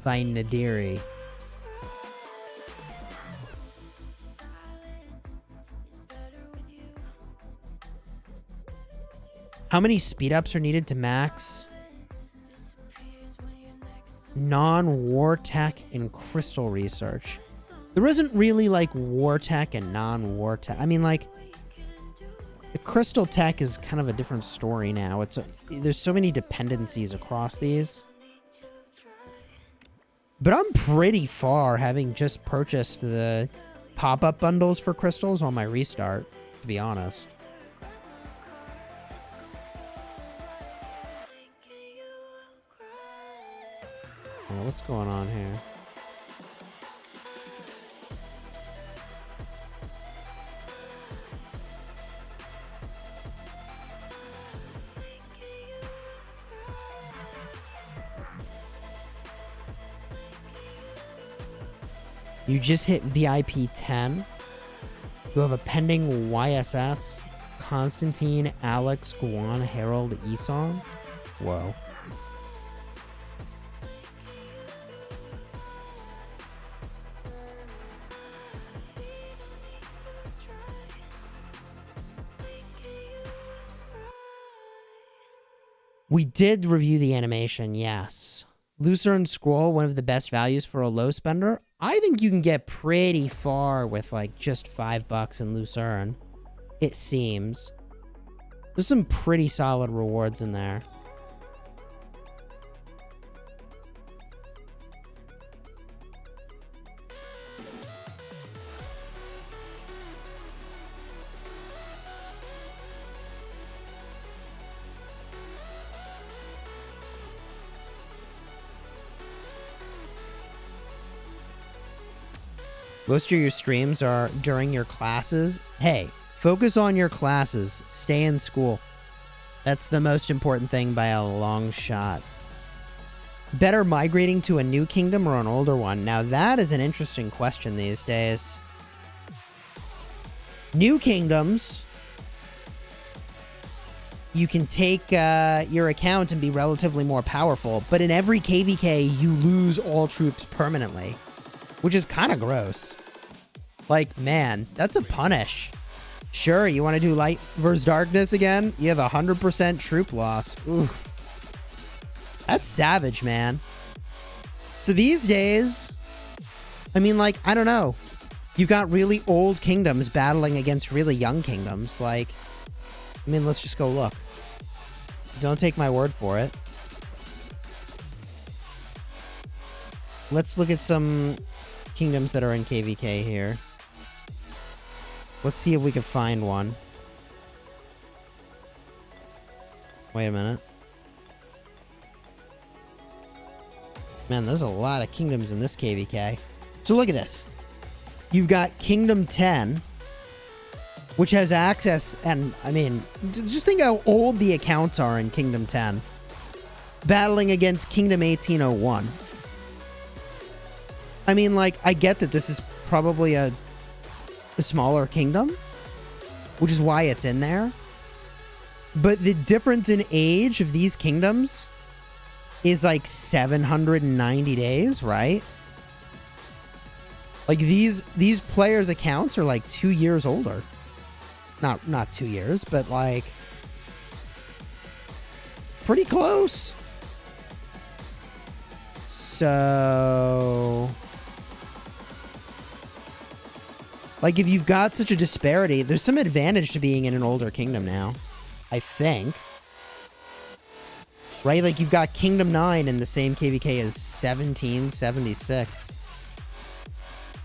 by Nadiri. How many speed ups are needed to max non-war tech and crystal research? There isn't really like war tech and non-war tech. I mean, like, the crystal tech is kind of a different story now. There's so many dependencies across these. But I'm pretty far, having just purchased the pop-up bundles for crystals on my restart, to be honest. Oh, what's going on here? You just hit VIP 10. You have a pending YSS, Constantine, Alex, Guan, Harold, Esong. Whoa. We did review the animation, yes. Lucerne Scroll, one of the best values for a low spender. I think you can get pretty far with like just $5 in Lucerne. It seems. There's some pretty solid rewards in there. Most of your streams are during your classes. Hey, focus on your classes. Stay in school. That's the most important thing by a long shot. Better migrating to a new kingdom or an older one? Now that is an interesting question these days. New kingdoms, you can take your account and be relatively more powerful, but in every KVK, you lose all troops permanently, which is kind of gross. Like, man, that's a punish. Sure, you want to do light versus darkness again? You have 100% troop loss. Ooh. That's savage, man. So these days, I mean, like, I don't know. You've got really old kingdoms battling against really young kingdoms. Like, I mean, let's just go look. Don't take my word for it. Let's look at some kingdoms that are in KVK here. Let's see if we can find one. Wait a minute. Man, there's a lot of kingdoms in this KVK. So look at this. You've got Kingdom 10, which has access, and I mean, just think how old the accounts are in Kingdom 10. Battling against Kingdom 1801. I mean, like, I get that this is probably a smaller kingdom, which is why it's in there. But the difference in age of these kingdoms is like 790 days, right? Like these players' accounts are like 2 years older. Not 2 years, but like pretty close. So, like, if you've got such a disparity, there's some advantage to being in an older kingdom now, I think. Right? Like, you've got Kingdom 9 in the same KVK as 1776.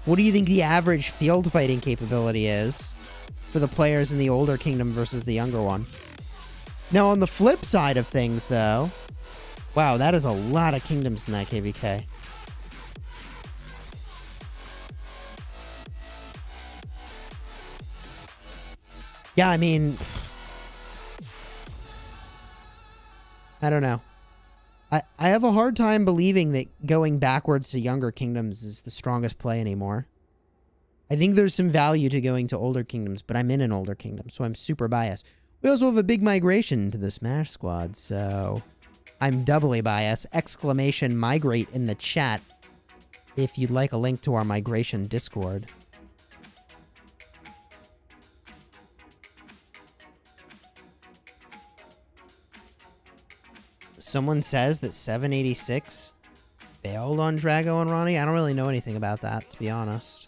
What do you think the average field fighting capability is for the players in the older kingdom versus the younger one? Now, on the flip side of things, though, wow, that is a lot of kingdoms in that KVK. Yeah, I mean, I don't know. I have a hard time believing that going backwards to younger kingdoms is the strongest play anymore. I think there's some value to going to older kingdoms, but I'm in an older kingdom, so I'm super biased. We also have a big migration to the Smash Squad, so I'm doubly biased. Exclamation migrate in the chat if you'd like a link to our migration Discord. Someone says that 786 failed on Drago and Ronnie. I don't really know anything about that, to be honest.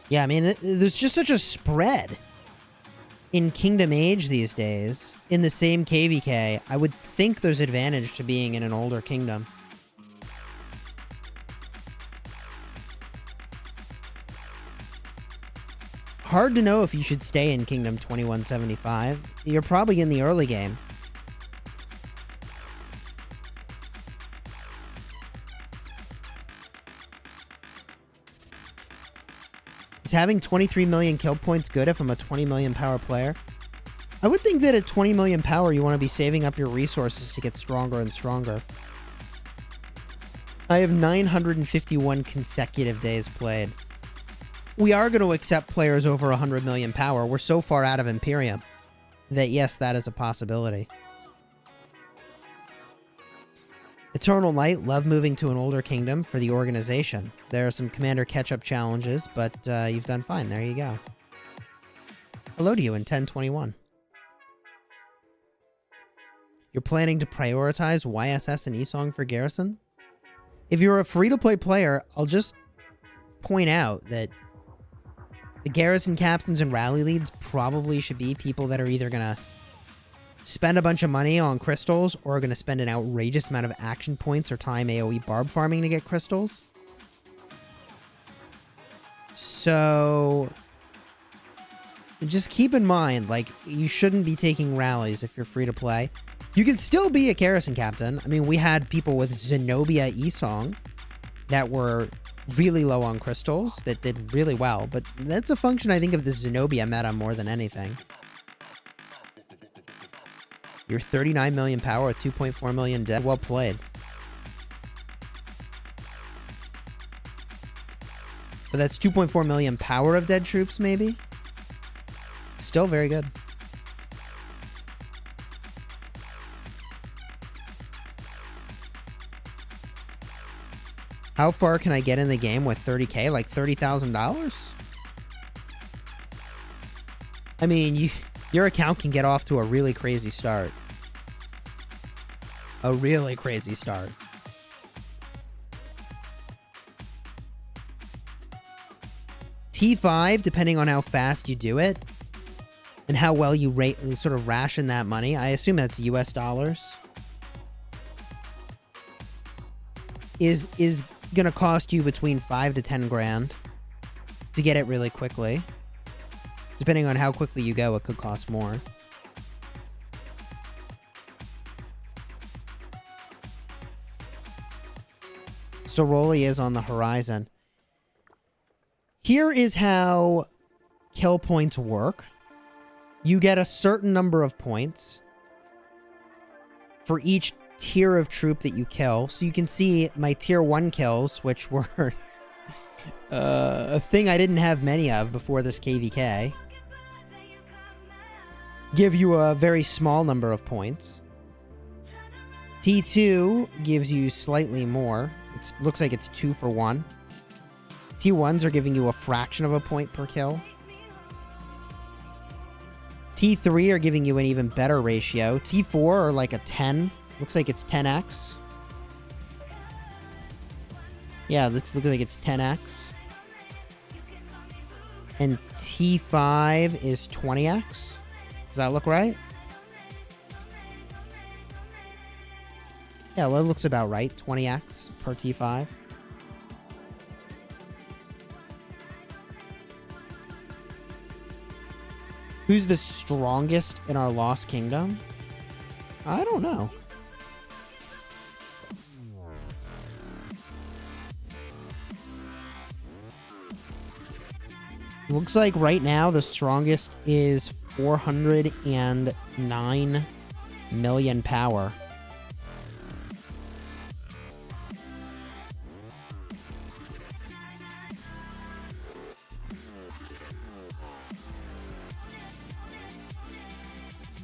Yeah, I mean, there's just such a spread in Kingdom Age these days. In the same KVK, I would think there's advantage to being in an older kingdom. Hard to know if you should stay in Kingdom 2175. You're probably in the early game. Is having 23 million kill points good if I'm a 20 million power player? I would think that at 20 million power, you want to be saving up your resources to get stronger and stronger. I have 951 consecutive days played. We are going to accept players over 100 million power. We're so far out of Imperium that, yes, that is a possibility. Eternal Light, love moving to an older kingdom for the organization. There are some commander catch-up challenges, but you've done fine. There you go. Hello to you in 1021. You're planning to prioritize YSS and ESONG for Garrison? If you're a free-to-play player, I'll just point out that the Garrison captains and rally leads probably should be people that are either going to spend a bunch of money on crystals or are going to spend an outrageous amount of action points or time AoE barb farming to get crystals. So just keep in mind, like, you shouldn't be taking rallies if you're free to play. You can still be a Garrison captain. I mean, we had people with Zenobia ESONG that were really low on crystals that did really well, but that's a function, I think, of the Zenobia meta more than anything. You're 39 million power with 2.4 million dead. Well played. But that's 2.4 million power of dead troops, maybe? Still very good. How far can I get in the game with 30k? Like $30,000? I mean, your account can get off to a really crazy start. A really crazy start. T5, depending on how fast you do it, and how well you sort of ration that money. I assume that's US dollars. Is going to cost you between 5 to 10 grand to get it really quickly. Depending on how quickly you go, it could cost more. Soroli is on the horizon. Here is how kill points work. You get a certain number of points for each tier of troop that you kill. So you can see my tier 1 kills, which were a thing I didn't have many of before this KVK, give you a very small number of points. T2 gives you slightly more. It looks like it's 2 for 1. T1s are giving you a fraction of a point per kill. T3 are giving you an even better ratio. T4 are like a 10. Looks like it's 10x. Yeah, looks like it's 10x. And T5 is 20x. Does that look right? Yeah, well, it looks about right. 20x per T5. Who's the strongest in our Lost Kingdom? I don't know. Looks like right now the strongest is 409 million power.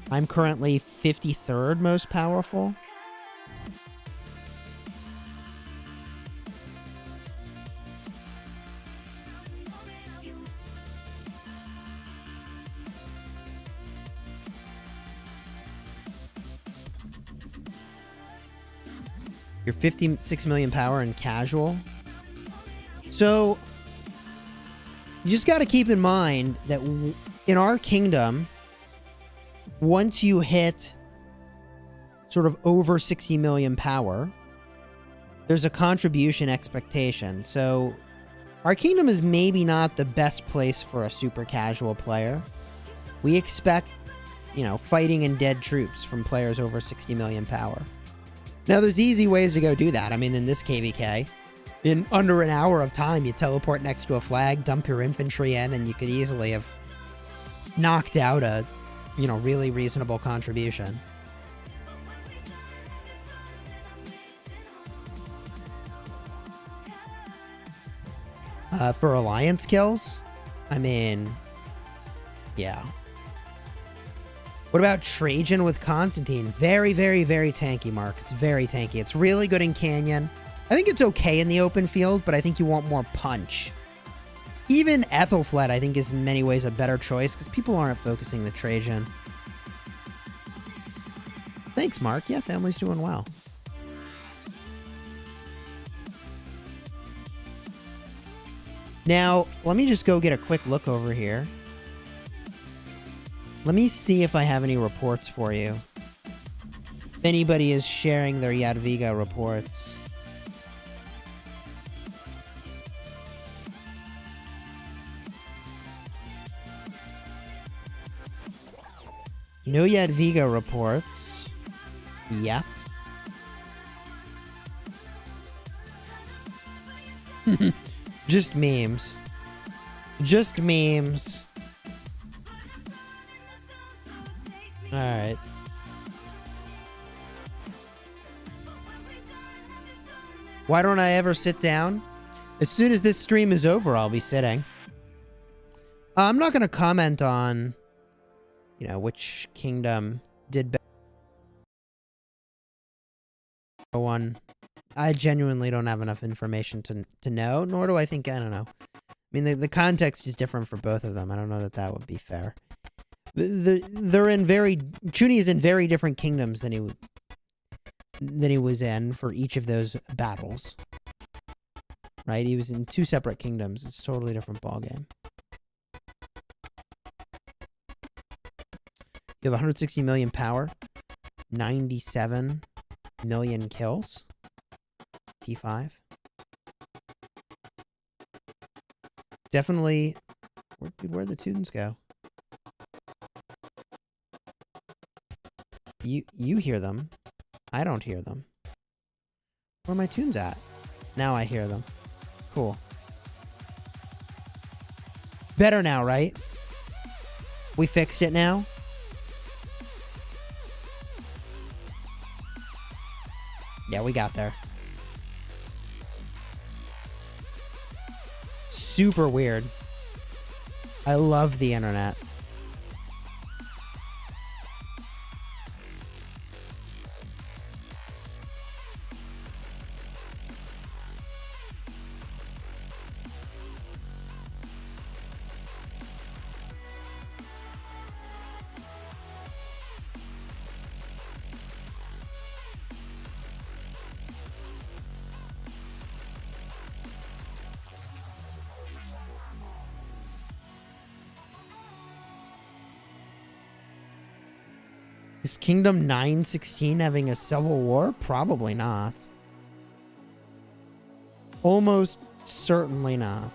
I'm currently 53rd most powerful. You're 56 million power in casual. So, you just got to keep in mind that in our kingdom, once you hit sort of over 60 million power, there's a contribution expectation. So, our kingdom is maybe not the best place for a super casual player. We expect, you know, fighting and dead troops from players over 60 million power. Now, there's easy ways to go do that. I mean, in this KVK, in under an hour of time, you teleport next to a flag, dump your infantry in, and you could easily have knocked out a, you know, really reasonable contribution. For alliance kills, I mean, yeah. What about Trajan with Constantine? Very, very, very tanky, Mark. It's very tanky. It's really good in Canyon. I think it's okay in the open field, but I think you want more punch. Even Ethelfled, I think, is in many ways a better choice because people aren't focusing the Trajan. Thanks, Mark. Yeah, family's doing well. Now, let me just go get a quick look over here. Let me see if I have any reports for you. If anybody is sharing their Jadwiga reports. No Jadwiga reports yet. Just memes. Just memes. Alright. Why don't I ever sit down? As soon as this stream is over, I'll be sitting. I'm not going to comment on, you know, which kingdom did better. One. I genuinely don't have enough information to know, nor do I think, I don't know. I mean, the context is different for both of them. I don't know that that would be fair. They're in very... Chuni is in very different kingdoms than he was in for each of those battles. Right? He was in 2 separate kingdoms. It's a totally different ballgame. You have 160 million power. 97 million kills. T5. Definitely... Where'd the tunes go? You hear them. I don't hear them. Where are my tunes at? Now I hear them. Cool. Better now, right? We fixed it now? Yeah, we got there. Super weird. I love the internet. Is Kingdom 916 having a civil war? Probably not. Almost certainly not.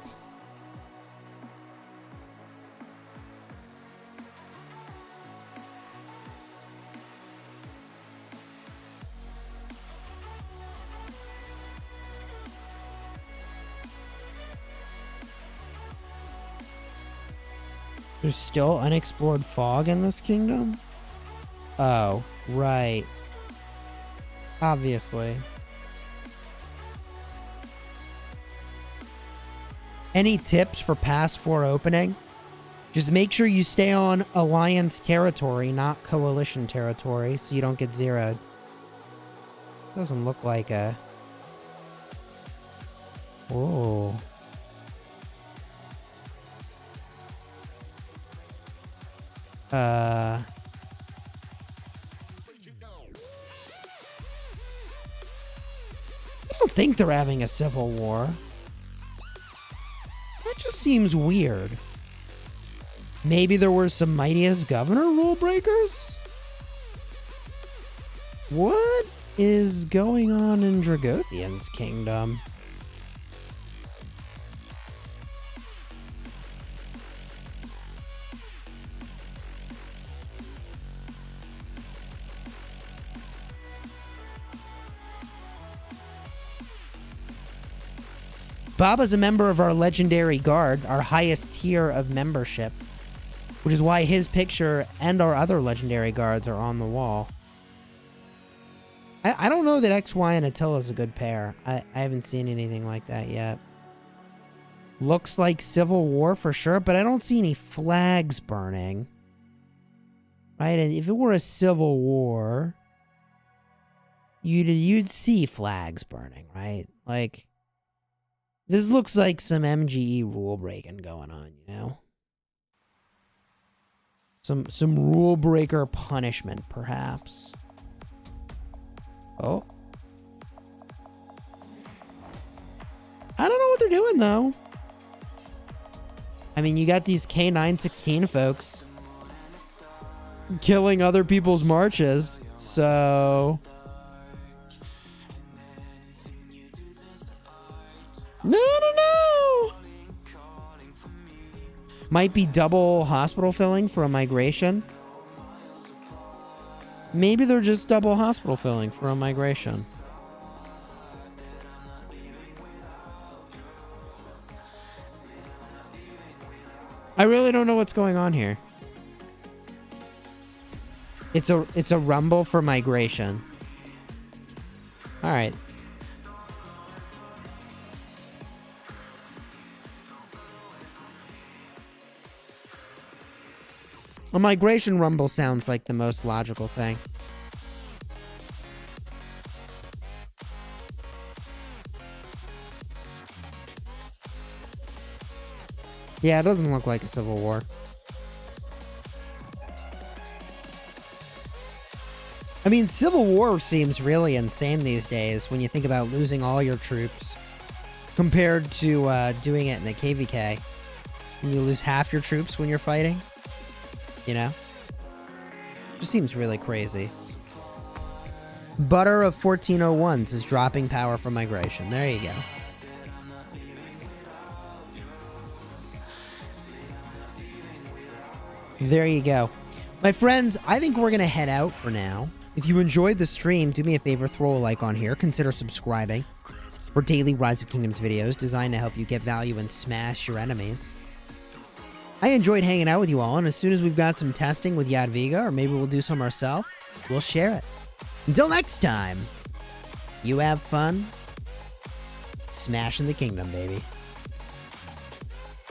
There's still unexplored fog in this kingdom? Oh, right. Obviously. Any tips for Pass 4 opening? Just make sure you stay on Alliance territory, not Coalition territory, so you don't get zeroed. Doesn't look like a... Whoa. I don't think they're having a civil war. That just seems weird. Maybe there were some mightiest governor rule breakers? What is going on in Dragothian's kingdom? Baba's a member of our legendary guard, our highest tier of membership, which is why his picture and our other legendary guards are on the wall. I don't know that XY and Attila is a good pair. I haven't seen anything like that yet. Looks like civil war for sure, but I don't see any flags burning. Right? And if it were a civil war, you'd see flags burning, right? Like... This looks like some MGE rule breaking going on, you know? Some rule breaker punishment, perhaps. Oh. I don't know what they're doing, though. I mean, you got these K916 folks killing other people's marches, so... No. Might be double hospital filling for a migration. Maybe they're just double hospital filling for a migration. I really don't know what's going on here. It's a rumble for migration. All right. A migration rumble sounds like the most logical thing. Yeah, it doesn't look like a civil war. I mean, civil war seems really insane these days when you think about losing all your troops compared to doing it in a KVK. When you lose half your troops when you're fighting. You know? Just seems really crazy. Butter of 1401s is dropping power from migration. There you go. There you go. My friends, I think we're going to head out for now. If you enjoyed the stream, do me a favor, throw a like on here. Consider subscribing for daily Rise of Kingdoms videos designed to help you get value and smash your enemies. I enjoyed hanging out with you all, and as soon as we've got some testing with Jadwiga, or maybe we'll do some ourselves, we'll share it. Until next time, you have fun smashing the kingdom, baby.